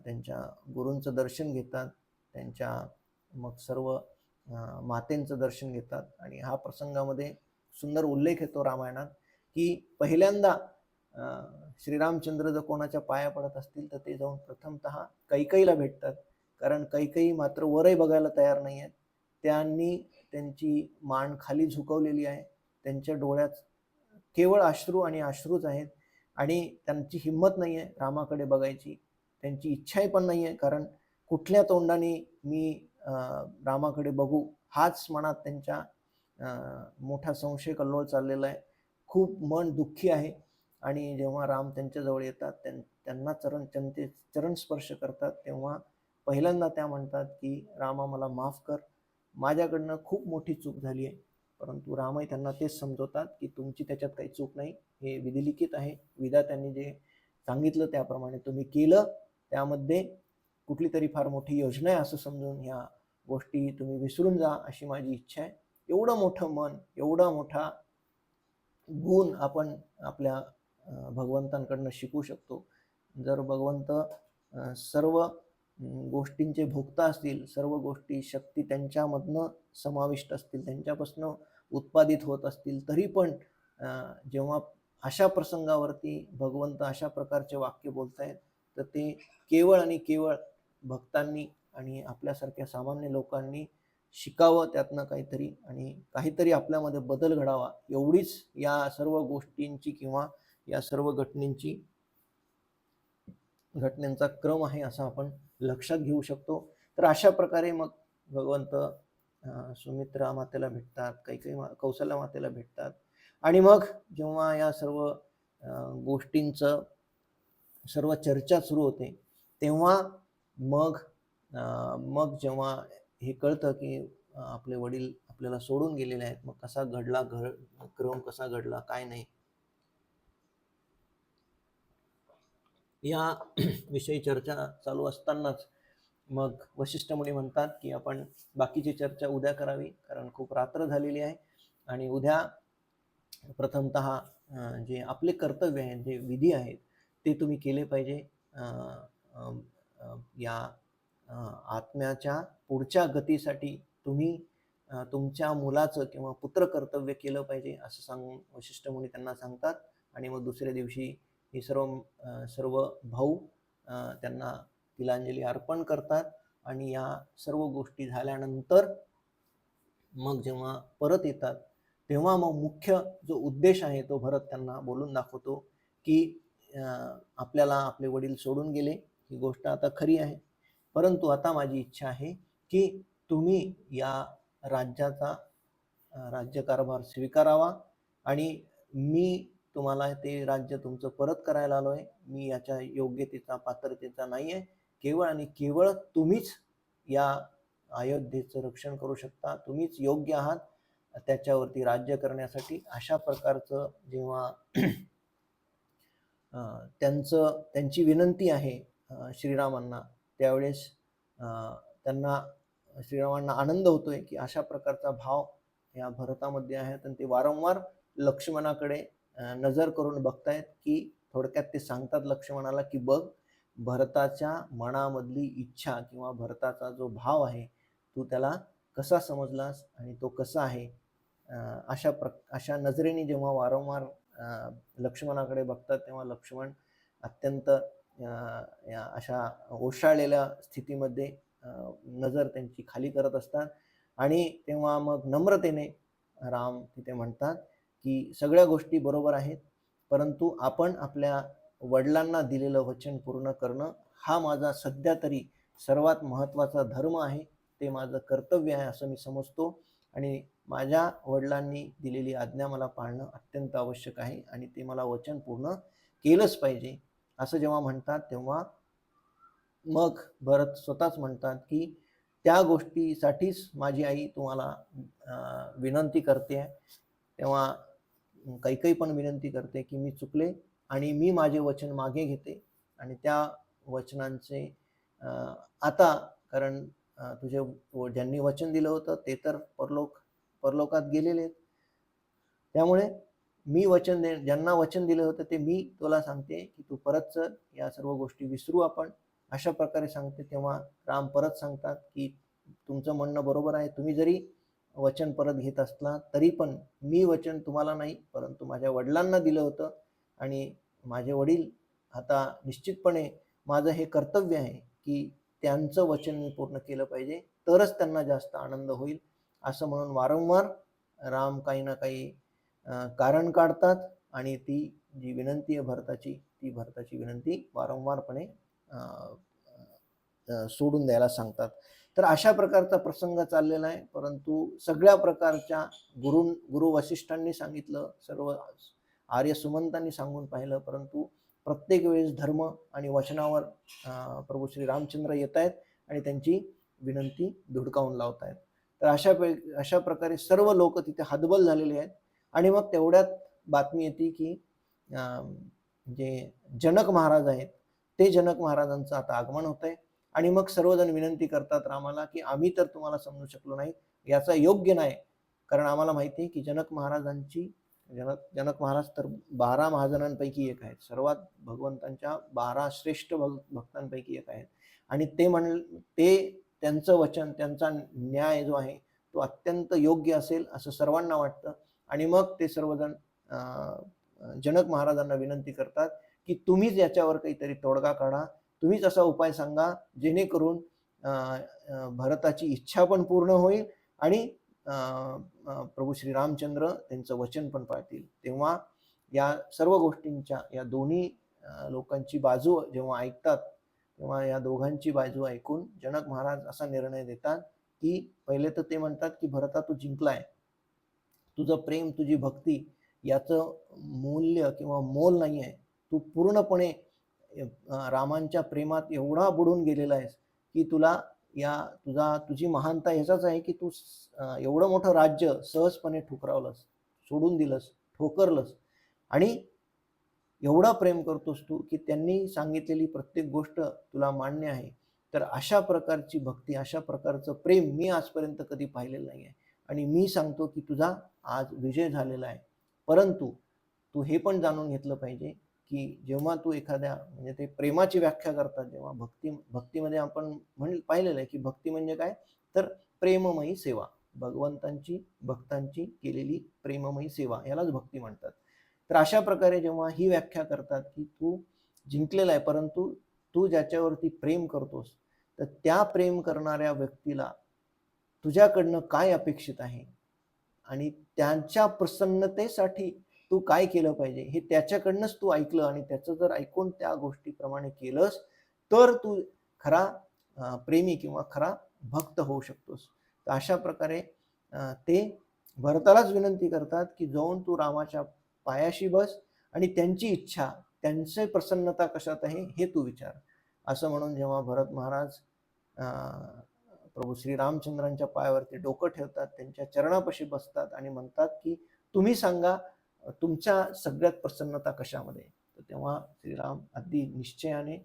त्यांच्या गुरूंचं दर्शन घेतात, त्यांच्या मग सर्व मातेंचं दर्शन घेतात. आणि हा प्रसंगामध्ये सुंदर उल्लेख येतो रामायणात की पहिल्यांदा श्रीरामचंद्र जर कोणाच्या पाया पडत असतील तर ते जाऊन प्रथमतः कैकेयीला भेटतात, कारण कैकेयी मात्र वरही बघायला तयार नाही आहेत. त्यांनी त्यांची मान खाली झुकवलेली आहे, त्यांच्या डोळ्यात केवळ अश्रू आणि अश्रूच आहेत. आणि त्यांची हिंमत नाही आहे रामाकडे बघायची, त्यांची इच्छाही पण नाही आहे, कारण कुठल्या तोंडाने मी रामाकडे बघू, हाच मनात त्यांच्या मोठा संशय कल्लोळ चाललेला आहे. खूप मन दुःखी आहे. आणि जेव्हा राम त्यांच्याजवळ येतात, त्यांना चरण स्पर्श करतात, तेव्हा पहिल्यांदा त्या म्हणतात की रामा मला माफ कर, माझ्याकडनं खूप मोठी चूक झाली आहे. परंतु रामही त्यांना तेच समजवतात की तुमची त्याच्यात काही चूक नाही, हे विधिलिखित आहे, विधात्यांनी जे सांगितलं त्याप्रमाणे तुम्ही केलं, त्यामध्ये कुठली तरी फार मोठी योजना आहे असं समजून ह्या गोष्टी तुम्ही विसरून जा, अशी माझी इच्छा आहे. एवढं मोठं मन, एवढा मोठा गुण आपण आपल्या भगवंतांकडनं शिकू शकतो. जर भगवंत सर्व गोष्टींचे भोक्ता असतील, सर्व गोष्टी शक्ती त्यांच्यामधनं समाविष्ट असतील, त्यांच्यापासून उत्पादित होत असतील, तरी पण जेव्हा अशा प्रसंगावरती भगवंत अशा प्रकारचे वाक्य बोलतायत, तर ते केवळ आणि केवळ भक्तांनी आणि आपल्यासारख्या सामान्य लोकांनी शिकावं त्यातनं काहीतरी, आणि काहीतरी आपल्यामध्ये बदल घडावा, एवढीच या सर्व गोष्टींची किंवा या सर्व घटनांचा क्रम आहे असं आपण लक्षात घेऊ शकतो. तर अशा प्रकारे मग भगवंत सुमित्रा मातेला भेटतात, कौशल्या मातेला भेटतात. आणि मग जेव्हा या सर्व गोष्टींचं सर्व चर्चा सुरू होते, तेव्हा मग जेव्हा हे कळतं की आपले वडील आपल्याला सोडून गेलेले आहेत, मग कसा घडला क्रम, कसा घडला काय नाही, या विषयी चर्चा चालू असतानाच मग वशिष्ठ मुनी म्हणतात की आपण बाकीची चर्चा उद्या करावी, कारण खूप रात्र झालेली आहे. आणि उद्या प्रथमतः जे आपले कर्तव्य आहेत, जे विधी आहेत, ते तुम्ही केले पाहिजे. या आत्म्याच्या पुढच्या गतीसाठी तुम्ही तुमच्या मुलाचं किंवा पुत्र कर्तव्य केलं पाहिजे असं सांगून वशिष्ठ मुनी त्यांना सांगतात. आणि मग दुसऱ्या दिवशी हे सर्व भाऊ त्यांना तिलांजली अर्पण करतात. आणि या सर्व गोष्टी झाल्यानंतर मग जेव्हा परत येतात, तेव्हा मग मुख्य जो उद्देश आहे तो भरत त्यांना बोलून दाखवतो की आपल्याला आपले वडील सोडून गेले, ही गोष्ट आता खरी आहे, परंतु आता माझी इच्छा आहे की तुम्ही या राज्याचा राज्यकारभार स्वीकारावा आणि मी तुम्हाला ते राज्य तुमचं परत करायला आलोय. मी याच्या योग्यतेचा पात्रतेचा नाही आहे. केवळ आणि केवळ तुम्हीच या अयोध्येचं रक्षण करू शकता. तुम्हीच योग्य आहात त्याच्यावरती राज्य करण्यासाठी. अशा प्रकारचं जेव्हा त्यांची विनंती आहे श्रीरामांना, त्यावेळेस त्यांना श्रीरामांना आनंद होतोय की अशा प्रकारचा भाव या भरतामध्ये आहे. आणि ते वारंवार लक्ष्मणाकडे नजर करून बघतायत की थोडक्यात ते सांगतात लक्ष्मणाला की बघ, भरताच्या मनामधली इच्छा किंवा भरताचा जो भाव आहे तू त्याला कसा समजलास आणि तो कसा आहे. अशा नजरेने जेव्हा वारंवार लक्ष्मणाकडे बघतात तेव्हा लक्ष्मण अत्यंत अशा ओशाळलेल्या स्थितीमध्ये नजर त्यांची खाली करत असतात. आणि तेव्हा मग नम्रतेने राम तिथे म्हणतात की सगळ्या गोष्टी बरोबर आहेत, परंतु आपण आपल्या वडिलांना दिलेलं वचन पूर्ण करणं हा माझा सध्या तरी सर्वात महत्त्वाचा धर्म आहे. ते माझं कर्तव्य आहे असं मी समजतो आणि माझ्या वडिलांनी दिलेली आज्ञा मला पाळणं अत्यंत आवश्यक आहे आणि ते मला वचन पूर्ण केलंच पाहिजे असं जेव्हा म्हणतात तेव्हा मग भरत स्वतःच म्हणतात की त्या गोष्टीसाठीच माझी आई तुम्हाला विनंती करते. तेव्हा कैकेयी पण विनंती करते की मी चुकले आणि मी माझे वचन मागे घेते आणि त्या वचनांचे आता कारण तुझे ज्यांनी वचन दिलं होतं ते तर परलोकात गेलेले आहेत. त्यामुळे मी ज्यांना वचन दिलं होतं ते मी तुला सांगते की तू परत चल, या सर्व गोष्टी विसरू आपण, अशा प्रकारे सांगते. तेव्हा राम परत सांगतात की तुमचं म्हणणं बरोबर आहे, तुम्ही जरी वचन परत घेत असला तरी पण मी वचन तुम्हाला नाही परंतु माझ्या वडिलांना दिलं होतं आणि माझे वडील आता निश्चितपणे माझं हे कर्तव्य आहे की त्यांचं वचन मी पूर्ण केलं पाहिजे, तरच त्यांना जास्त आनंद होईल. असं म्हणून वारंवार राम काही ना काही कारण काढतात आणि ती जी विनंती आहे भरताची, ती भरताची विनंती वारंवारपणे सोडून द्यायला सांगतात. तर अशा प्रकारचा प्रसंग चाललेला आहे. परंतु सगळ्या प्रकारच्या गुरु वसिष्ठांनी सांगितलं, सर्व आर्य सुमंतांनी सांगून पाहिलं, परंतु प्रत्येक वेळेस धर्म आणि वचनावर प्रभू श्री रामचंद्र येत आहेत आणि त्यांची विनंती धुडकावून लावत आहेत. तर अशा प्रकारे सर्व लोक तिथे हतबल झालेले आहेत. आणि मग तेवढ्यात बातमी येते की जे जनक महाराज आहेत ते जनक महाराजांचं आता आगमन होत आहे. आणि मग सर्वजण विनंती करतात रामाला की आम्ही तर तुम्हाला समजू शकलो नाही, याचा योग्य नाही, कारण आम्हाला माहिती आहे की जनक महाराज तर 12 महाजनांपैकी एक आहेत, सर्वात भगवंतांच्या 12 श्रेष्ठ भक्तांपैकी एक आहेत. आणि ते त्यांचं वचन, त्यांचा न्याय जो आहे तो अत्यंत योग्य असेल असं सर्वांना वाटतं. आणि मग ते सर्वजण जनक महाराजांना विनंती करतात की तुम्हीच याच्यावर काहीतरी तोडगा काढा, तुम्हीच असा उपाय सांगा जेणेकरून भरताची इच्छा पण पूर्ण होईल आणि प्रभू श्री रामचंद्र त्यांचं वचन पण पाळतील. तेव्हा या सर्व गोष्टींच्या या दोन्ही लोकांची बाजू जेव्हा ऐकतात तेव्हा या दोघांची बाजू ऐकून जनक महाराज असा निर्णय देतात की पहिले तर ते म्हणतात की भरता तू जिंकलाय, तुझं प्रेम, तुझी भक्ती याचं मूल्य किंवा मोल नाही आहे, तू पूर्णपणे रामांच्या प्रेमात एवढा बुडून गेलेला आहेस की तुझी महानता ह्याचाच आहे की तू एवढं मोठं राज्य सहजपणे ठुकरावलंस, सोडून दिलंस, ठोकरलंस आणि एवढा प्रेम करतोस तू की त्यांनी सांगितलेली प्रत्येक गोष्ट तुला मान्य आहे. तर अशा प्रकारची भक्ती, अशा प्रकारचं प्रेम मी आजपर्यंत कधी पाहिलेलं नाही आहे. आणि मी सांगतो की तुझा आज विजय झालेला आहे. परंतु तू हे पण जाणून घेतलं पाहिजे की जेव्हा तू एखाद्या म्हणजे ते प्रेमाची व्याख्या करतात, जेव्हा भक्तीमध्ये आपण पाहिलेलं आहे की भक्ती म्हणजे काय, तर प्रेममयी सेवा, भगवंतांची भक्तांची केलेली प्रेममयी सेवा, यालाच भक्ती म्हणतात. तर अशा प्रकारे जेव्हा ही व्याख्या करतात की तू जिंकलेला आहे, परंतु तू ज्याच्यावरती प्रेम करतोस तर त्या प्रेम करणाऱ्या व्यक्तीला तुझ्याकडनं काय अपेक्षित आहे आणि त्यांच्या प्रसन्नतेसाठी तू काय केलं पाहिजे हे त्याच्याकडनंच तू ऐकलं आणि त्याचं जर ऐकून त्या गोष्टीप्रमाणे केलंस तर तू खरा प्रेमी किंवा खरा भक्त होऊ शकतोस. तर अशा प्रकारे ते भरतालाच विनंती करतात की जाऊन तू रामाच्या पायाशी बस आणि त्यांची इच्छा, त्यांची प्रसन्नता कशात आहे हे तू विचार. असं म्हणून जेव्हा भरत महाराज प्रभू श्रीरामचंद्रांच्या पायावरती डोकं ठेवतात, त्यांच्या चरणापाशी बसतात आणि म्हणतात की तुम्ही सांगा तुमच्या सगळ्यात प्रसन्नता कशामध्ये. तर तेव्हा श्रीराम अगदी निश्चयाने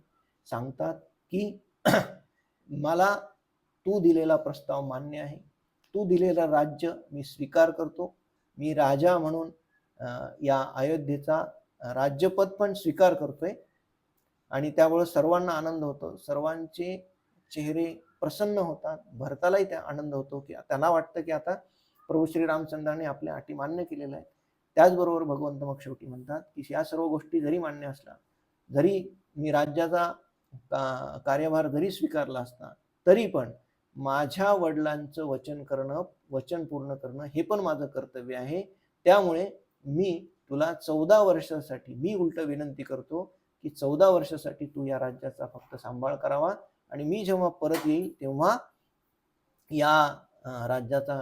सांगतात की मला तू दिलेला प्रस्ताव मान्य आहे, तू दिलेलं राज्य मी स्वीकार करतो, मी राजा म्हणून या अयोध्येचा राज्यपद पण स्वीकार करतोय. आणि त्यामुळे सर्वांना आनंद होतो, सर्वांचे चेहरे प्रसन्न होतात. भरतालाही त्या आनंद होतो की त्यांना वाटतं की आता प्रभू श्रीरामचंद्राने आपल्या अटी मान्य केलेल्या आहेत. त्याचबरोबर भगवंत मग शेवटी म्हणतात की या सर्व गोष्टी जरी मान्य असल्या, जरी मी राज्याचा कार्यभार जरी स्वीकारला असता, तरी पण माझ्या वडिलांचं वचन करणं, वचन पूर्ण करणं हे पण माझं कर्तव्य आहे. त्यामुळे मी तुला 14 वर्षासाठी मी उलट विनंती करतो की 14 वर्षासाठी तू या राज्याचा फक्त सांभाळ करावा आणि मी जेव्हा परत येईल तेव्हा या राज्याचा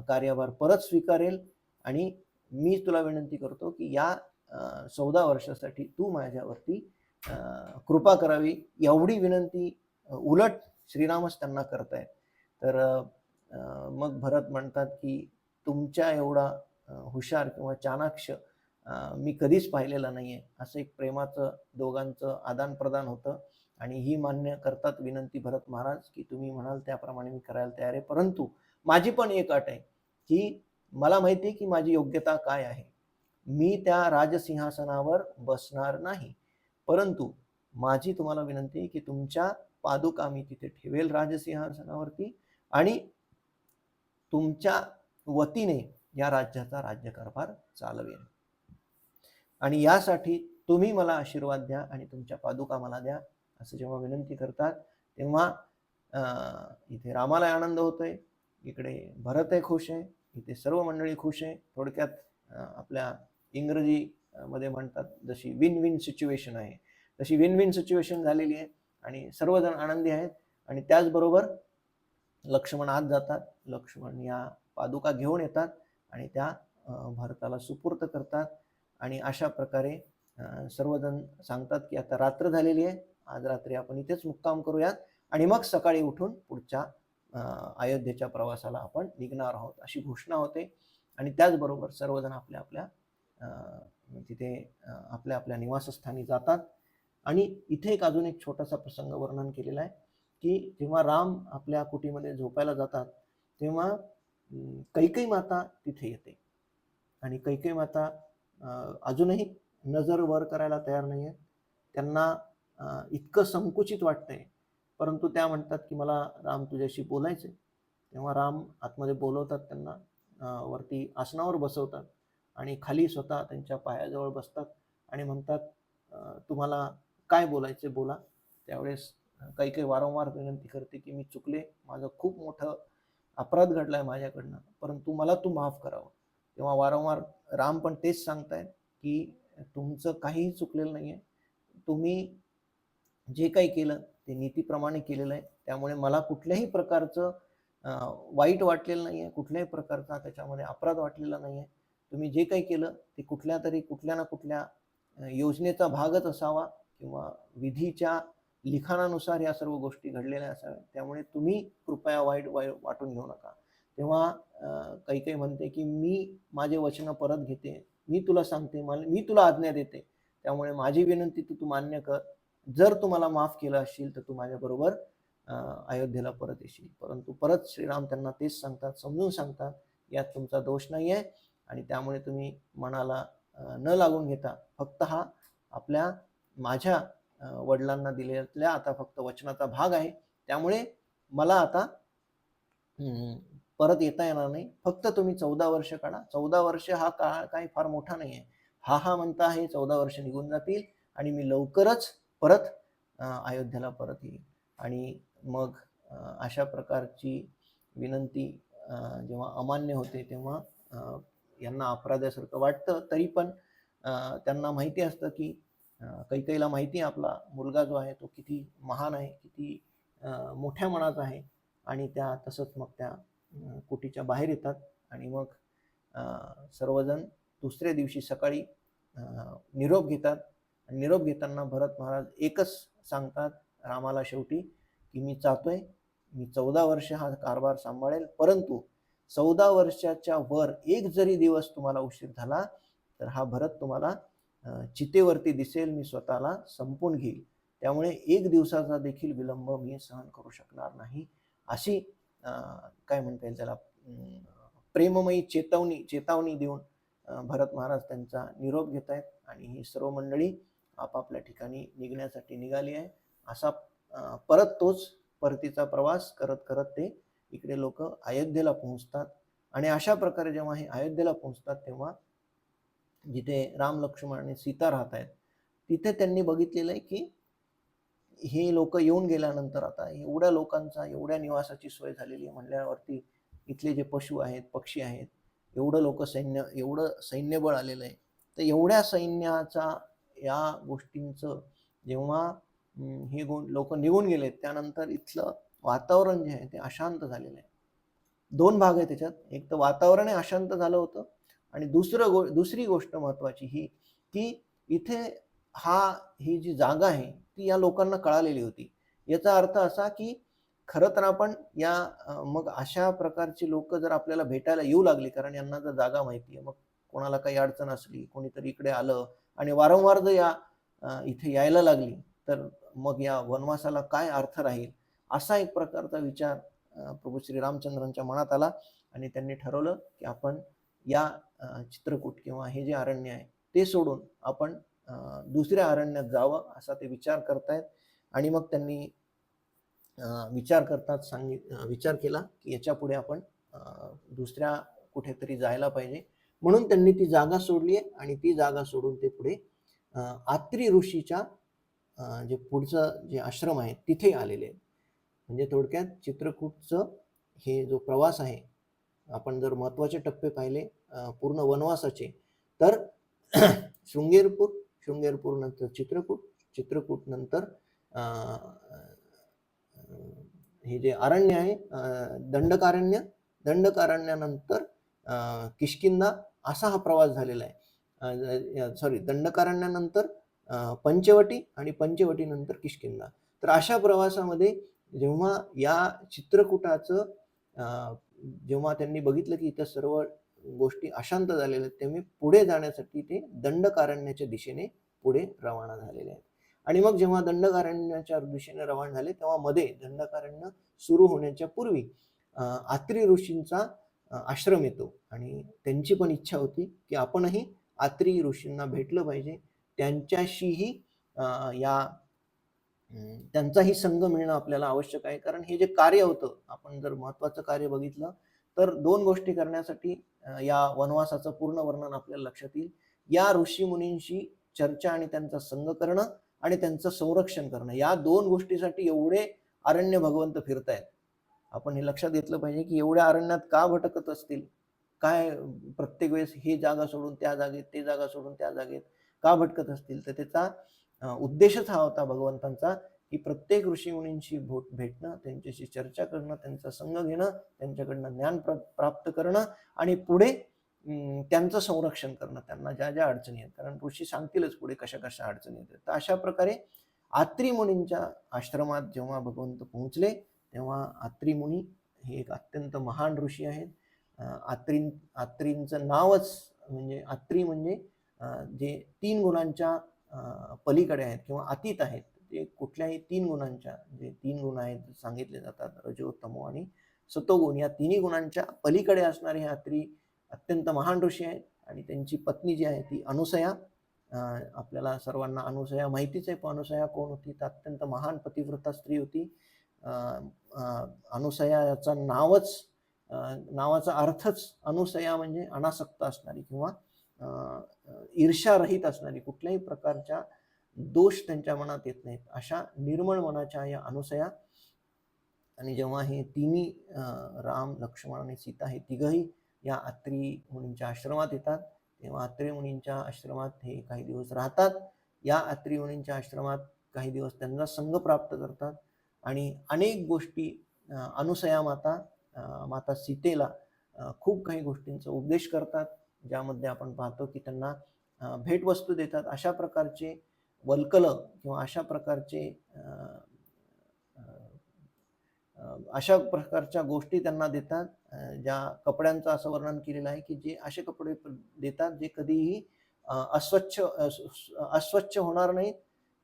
कार्यभार परत स्वीकारेल आणि मी तुला विनंती करतो की या 14 वर्षासाठी तू माझ्यावरती कृपा करावी. एवढी विनंती उलट श्रीरामच त्यांना करतायत. तर मग भरत म्हणतात की तुमच्या एवढा हुशार किंवा चाणाक्ष मी कधीच पाहिलेलं नाहीये. असं एक प्रेमाचं दोघांचं आदान प्रदान होतं आणि ही मान्य करतात विनंती भरत महाराज की तुम्ही म्हणाल त्याप्रमाणे मी करायला तयार आहे, परंतु माझी पण एक अट आहे की मला माहिती आहे की माझी योग्यता काय आहे. मी त्या राजसिंहासनावर बसणार नाही, परंतु माझी तुम्हाला विनंती आहे की तुमच्या पादुका मी तिथे ठेवेल राजसिंहासनावरती आणि तुमच्या वतीने या राज्याचा राज्यकारभार चालवेल आणि यासाठी तुम्ही मला आशीर्वाद द्या आणि तुमच्या पादुका मला द्या. असं जेव्हा विनंती करतात तेव्हा इथे रामाला आनंद होतोय, इकडे भरतही खुश आहे, इथे सर्व मंडळी खुश आहे. थोडक्यात आपल्या इंग्रजी मध्ये म्हणतात जशी विन विन सिच्युएशन आहे तशी विन विन सिच्युएशन झालेली आहे आणि सर्वजण आनंदी आहेत. आणि त्याचबरोबर लक्ष्मण आत जातात, लक्ष्मण या पादुका घेऊन येतात आणि त्या भरताला सुपूर्त करतात आणि अशा प्रकारे सर्वजण सांगतात की आता रात्र झालेली आहे, आज रात्री आपण इथेच मुक्काम करूयात आणि मग सकाळी उठून पुढच्या अयोध्येच्या प्रवासाला आपण निघणार आहोत अशी घोषणा होते. आणि त्याचबरोबर सर्वजण आपल्या आपल्या तिथे आपल्या आपल्या निवासस्थानी जातात. आणि इथे एक अजून एक छोटासा प्रसंग वर्णन केलेला आहे की जेव्हा राम आपल्या कुटीमध्ये झोपायला जातात तेव्हा कैकेयी माता तिथे येते आणि कैकेयी माता अजूनही नजर वर करायला तयार नाही आहेत. त्यांना इतकं संकुचित वाटतंय, परंतु त्या म्हणतात की मला राम तुझ्याशी बोलायचंय. तेव्हा राम आतमध्ये बोलवतात, त्यांना वरती आसनावर बसवतात आणि खाली स्वतः त्यांच्या पायाजवळ बसतात आणि म्हणतात तुम्हाला काय बोलायचे बोला. त्यावेळेस कैकेयी वारंवार विनंती करते की मी चुकले, माझं खूप मोठं अपराध घडलाय माझ्याकडनं, परंतु मला तू माफ करावं. तेव्हा वारंवार राम पण तेच सांगतायत की तुमचं काहीही चुकलेलं नाहीये, तुम्ही जे काही केलं ते नीतीप्रमाणे केलेलं आहे. त्यामुळे मला कुठल्याही प्रकारचं वाईट वाटलेलं नाहीये, कुठल्याही प्रकारचा त्याच्यामध्ये अपराध वाटलेला नाहीये. तुम्ही जे काही केलं ते कुठल्या ना कुठल्या योजनेचा भागच असावा किंवा विधीच्या लिखाणानुसार या सर्व गोष्टी घडलेल्या असाव्या. त्यामुळे तुम्ही कृपया वाईट वाटून घेऊ नका. तेव्हा कैकेयी म्हणते की मी माझे वचन परत घेते, मी तुला सांगते, मी तुला आज्ञा देते, त्यामुळे माझी विनंती तू मान्य कर. जर तू मला माफ केलं असेल तर तू माझ्याबरोबर अयोध्येला परत येशील. परंतु परत श्रीराम त्यांना तेच सांगतात, समजून सांगतात यात तुमचा दोष नाही आहे आणि त्यामुळे तुम्ही मनाला न लागून घेता फक्त हा आपल्या माझ्या वडिलांना दिलेल्या आता फक्त वचनाचा भाग आहे, त्यामुळे मला आता परत येता येणार नाही. फक्त तुम्ही 14 वर्ष काढा. 14 वर्ष हा काळ काही फार मोठा नाही आहे. हा म्हणता आहे 14 वर्ष निघून जातील आणि मी लवकरच परत अयोध्येला परत येईल. आणि मग अशा प्रकारची विनंती जेव्हा अमान्य होते तेव्हा यांना अपराधासारखं वाटतं. तरी पण त्यांना माहिती असतं की कैकेयीला माहिती आहे आपला मुलगा जो आहे तो किती महान आहे, किती मोठ्या मनाचा आहे आणि त्या तसंच मग त्या कुटीच्या बाहेर येतात आणि मग सर्वजण दुसऱ्या दिवशी सकाळी निरोप घेतात. आणि निरोप घेताना भरत महाराज एकच सांगतात रामाला शेवटी की मी जातोय, मी 14 वर्ष हा कारभार सांभाळेल, परंतु 14 वर्षाच्या वर एक जरी दिवस तुम्हाला उशीर झाला तर हा भरत तुम्हाला चितेवरती दिसेल, मी स्वतःला संपून घेईल. त्यामुळे एक दिवसाचा देखील विलंब मी सहन करू शकणार नाही. अशी काय म्हणता येईल त्याला प्रेममयी चेतावणी देऊन भरत महाराज त्यांचा निरोप घेत आहेत आणि ही सर्व मंडळी आपापल्या ठिकाणी निघण्यासाठी निघाली आहे. असा परत तोच परतीचा प्रवास करत करत ते इकडे लोक अयोध्येला पोहोचतात. आणि अशा प्रकारे जेव्हा हे अयोध्येला पोहोचतात तेव्हा जिथे राम लक्ष्मण आणि सीता राहत आहेत तिथे त्यांनी बघितलेलं आहे की हे लोक येऊन गेल्यानंतर आता एवढ्या लोकांचा एवढ्या निवासाची सोय झालेली आहे म्हणल्यावरती इथले जे पशु आहेत, पक्षी आहेत, एवढं सैन्यबळ आलेलं आहे. तर एवढ्या सैन्याचा या गोष्टींचं जेव्हा हे लोक निघून गेले त्यानंतर इथलं वातावरण जे आहे ते अशांत झालेलं आहे. दोन भाग आहे त्याच्यात. एक तर वातावरण अशांत झालं होतं आणि दुसरी गोष्ट महत्वाची ही की इथे ही जी जागा आहे ती या लोकांना कळालेली होती. याचा अर्थ असा की खरं तर आपण मग अशा प्रकारची लोक जर आपल्याला भेटायला येऊ लागली, कारण यांना जर जागा माहिती आहे, मग कोणाला काही अडचण असली, कोणीतरी इकडे आलं आणि वारंवार जर इथे यायला लागली तर मग या वनवासाला काय अर्थ राहील, असा एक प्रकारचा विचार प्रभू श्री रामचंद्रांच्या मनात आला आणि त्यांनी ठरवलं की आपण या चित्रकूट किंवा हे जे अरण्य आहे ते सोडून आपण दुसऱ्या अरण्यात जावं असा ते विचार करतायत. आणि मग त्यांनी विचार केला की याच्या पुढे आपण दुसऱ्या कुठेतरी जायला पाहिजे. म्हणून त्यांनी ती जागा सोडली आहे आणि ती जागा सोडून ते पुढे आत्री ऋषीच्या जे पुढचं जे आश्रम आहे तिथे आलेले आहेत. म्हणजे थोडक्यात चित्रकूटचं हे जो प्रवास आहे, आपण जर महत्वाचे टप्पे पाहिले पूर्ण वनवासाचे तर शृंगेरपूर नंतर चित्रकूट नंतर हे जे अरण्य आहे दंडकारण्यानंतर किष्किंधा असा हा प्रवास झालेला आहे. दंडकारण्यानंतर पंचवटी आणि पंचवटीनंतर किष्किंधा. तर अशा प्रवासामध्ये जेव्हा या चित्रकूटाचं जेव्हा त्यांनी बघितलं की इथं सर्व गोष्टी अशांत झालेल्या आहेत, तेव्हा पुढे जाण्यासाठी ते दंडकारण्याच्या दिशेने पुढे रवाना झालेले आहेत. आणि मग जेव्हा दंडकारण्याच्या दिशेने रवाना झाले तेव्हा मध्ये दंडकारण्य सुरू होण्याच्या पूर्वी आत्री ऋषींचा आश्रम येतो आणि त्यांची पण इच्छा होती की आपणही आत्री ऋषींना भेटलं पाहिजे, त्यांच्याशीही त्यांचाही संग मिळणं आपल्याला आवश्यक आहे. कारण हे जे कार्य होतं, आपण जर महत्वाचं कार्य बघितलं तर दोन गोष्टी करण्यासाठी या वनवासाचं पूर्ण वर्णन आपल्याला लक्षात येईल. या ऋषी मुनींशी चर्चा आणि त्यांचा संग करणं आणि त्यांचं संरक्षण करणं, या दोन गोष्टीसाठी एवढे अरण्य भगवंत फिरतायत. आपण हे लक्षात घेतलं पाहिजे की एवढ्या अरण्यात का भटकत असतील, काय प्रत्येक वेळेस हे जागा सोडून त्या जागेत, ते जागा सोडून त्या जागेत का भटकत असतील. तर त्याचा उद्देशच हा होता भगवंतांचा की प्रत्येक ऋषी मुनींशी भेटणं, त्यांच्याशी चर्चा करणं, त्यांचा संग घेणं, त्यांच्याकडनं ज्ञान प्राप्त करणं आणि पुढे त्यांचं संरक्षण करणं, त्यांना ज्या ज्या अडचणी आहेत, कारण ऋषी सांगतीलच पुढे कशा कशा अडचणी येतात. तर अशा प्रकारे आत्री मुनींच्या आश्रमात जेव्हा भगवंत पोहोचले तेव्हा आत्री मुनी हे एक अत्यंत महान ऋषी आहेत. आत्रींचं नावच म्हणजे आत्री म्हणजे जे 3 गुणांच्या पलीकडे आहेत किंवा अतीत आहेत, जे कुठल्याही 3 गुणांच्या, जे 3 गुण आहेत सांगितले जातात, रजो तमो आणि सतोगुण, या तिन्ही गुणांच्या पलीकडे असणारे हे आत्री अत्यंत महान ऋषी आहेत. आणि त्यांची पत्नी जी आहे ती अनुसया, आपल्याला सर्वांना अनुसया माहितीच आहे. पण अनुसया कोण होती? तर अत्यंत महान पतिव्रता स्त्री होती. अनुसया याचा नावाचा अर्थच अनुसया म्हणजे अनासक्त असणारी किंवा ईर्ष्यारहित असणारी, कुठल्याही प्रकारच्या दोष त्यांच्या मनात येत नाहीत, अशा निर्मळ मनाच्या या अनुसया. आणि जेव्हा हे तिन्ही राम, लक्ष्मण आणि सीता हे तिघही या आत्री मुनींच्या आश्रमात येतात तेव्हा आत्री मुनींच्या आश्रमात हे काही दिवस राहतात. या आत्री मुनींच्या आश्रमात काही दिवस त्यांना संग प्राप्त करतात आणि अनेक गोष्टी अनुसया माता माता सीतेला खूप काही गोष्टींचा उपदेश करतात, ज्यामध्ये आपण पाहतो की त्यांना भेटवस्तू देतात. अशा प्रकारचे वल्कलं किंवा अशा प्रकारचे अशा प्रकारच्या गोष्टी त्यांना देतात, ज्या कपड्यांचं असं वर्णन केलेलं आहे की जे असे कपडे देतात जे कधीही अस्वच्छ होणार नाहीत,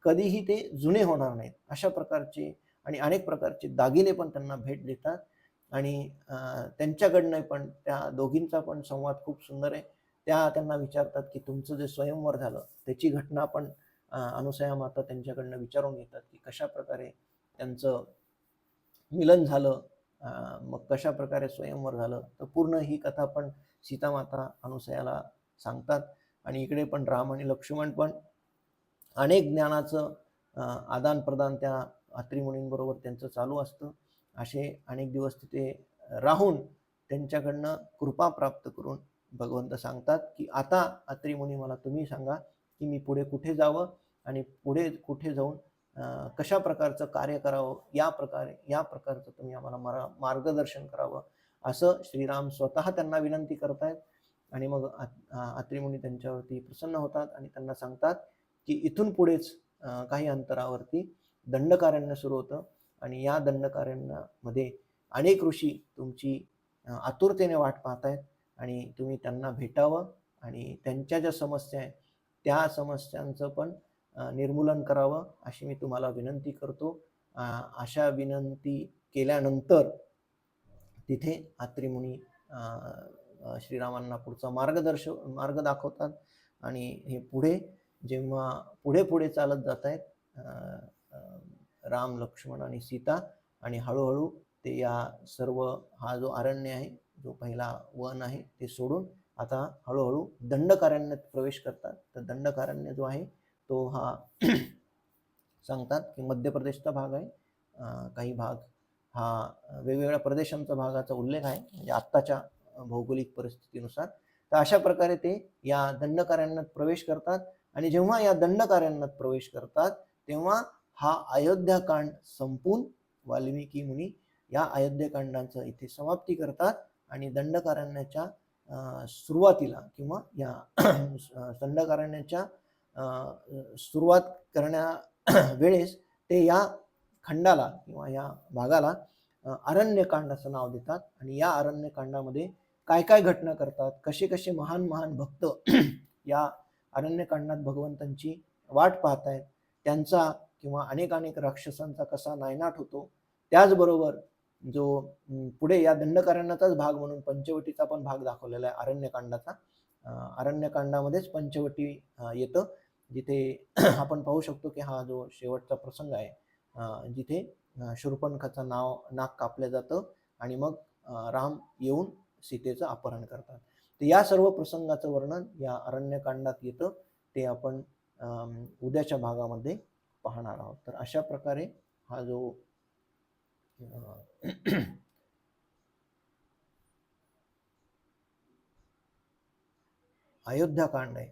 कधीही ते जुने होणार नाहीत, अशा प्रकारचे आणि अनेक प्रकारचे दागिने पण त्यांना भेट देतात. आणि त्यांच्याकडनं पण त्या दोघींचा पण संवाद खूप सुंदर आहे. त्या त्यांना विचारतात की तुमचं जे स्वयंवर झालं त्याची घटना पण अनुसया माता त्यांच्याकडनं विचारून घेतात की कशा प्रकारे त्यांचं मिलन झालं, मग कशा प्रकारे स्वयंवर झालं. तर पूर्ण ही कथा पण सीतामाता अनुसयाला सांगतात. आणि इकडे पण राम आणि लक्ष्मण पण अनेक ज्ञानाचं आदान प्रदान त्या अत्री मुनींबरोबर त्यांचं चालू असतं. असे अनेक दिवस तिथे राहून त्यांच्याकडनं कृपा प्राप्त करून भगवंत सांगतात की आता अत्री मुनी मला तुम्ही सांगा की मी पुढे कुठे जावं आणि पुढे कुठे जाऊन कशा प्रकारचं कार्य करावं, या प्रकारचं तुम्ही आम्हाला मार्गदर्शन करावं, असं श्रीराम स्वतः त्यांना विनंती करतायत. आणि मग अत्री मुनी त्यांच्यावरती प्रसन्न होतात आणि त्यांना सांगतात की इथून पुढेच काही अंतरावरती दंडकारण्य सुरू होतं आणि या दंडकारण्यामध्ये अनेक ऋषी तुमची आतुरतेने वाट पाहतायत आणि तुम्ही त्यांना भेटावं आणि त्यांच्या ज्या समस्या आहेत त्या समस्यांचं पण निर्मूलन करावं अशी मी तुम्हाला विनंती करतो. अशा विनंती केल्यानंतर तिथे अत्री मुनी श्रीरामांना पुढचा मार्ग दाखवतात. आणि हे पुढे जेव्हा पुढे चालत जात आहेत राम, लक्ष्मण आणि सीता, आणि हळूहळू ते या सर्व हा जो अरण्य आहे, जो पहिला वन आहे, ते सोडून आता हळूहळू दंडकारण्यात प्रवेश करतात. तर दंडकारण्य जो आहे तो हा सांगतात की मध्य प्रदेशचा भाग आहे. काही भाग हा वेगवेगळ्या प्रदेशांचा भागाचा उल्लेख आहे म्हणजे आत्ताच्या भौगोलिक परिस्थितीनुसार. तर अशा प्रकारे ते या दंडकारण्यात प्रवेश करतात. आणि जेव्हा या दंडकारण्यात प्रवेश करतात तेव्हा हा अयोध्याकांड संपून वाल्मिकी मुनी या अयोध्याकांडाचं इथे समाप्ती करतात. आणि दंडकारण्याच्या सुरुवातीला किंवा या दंडकारण्याच्या सुरुवात करण्या वेळेस ते या खंडाला किंवा या भागाला अरण्यकांड असं नाव देतात. आणि या अरण्यकांडामध्ये काय काय घटना करतात, कसे कसे महान महान भक्त या अरण्यकांडात भगवंतांची वाट पाहतायत, त्यांचा किंवा अनेक राक्षसांचा कसा नायनाट होतो. त्याचबरोबर जो पुढे या दंडकारण्याचाच भाग म्हणून पंचवटीचा पण भाग दाखवलेला आहे अरण्यकांडाचा. अरण्यकांडामध्येच पंचवटी येतं, जिथे आपण पाहू शकतो की हा जो शेवटचा प्रसंग आहे जिथे शूर्पणखाचं नाक कापलं जातं आणि मग राम येऊन सीतेचं अपहरण करतात. तर या सर्व प्रसंगाचं वर्णन या अरण्यकांडात येतं, ते आपण उद्याच्या भागामध्ये पाहणार आहोत. तर अशा प्रकारे हा जो अयोध्याकांड आहे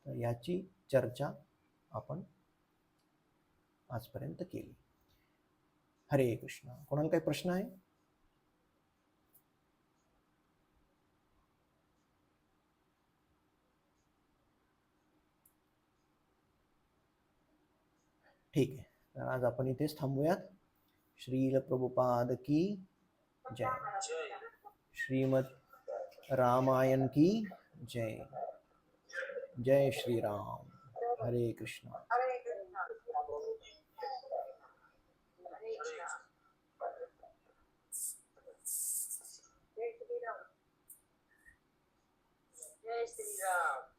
तर याची चर्चा आपण आजपर्यंत केली. हरे कृष्ण. कोणाला काही प्रश्न आहे? ठीक आहे, तर आज आपण इथेच थांबूयात. श्रील प्रभुपाद की जय. श्रीमद रामायण की जय. जय श्री राम. हरे कृष्ण. जय श्री राम.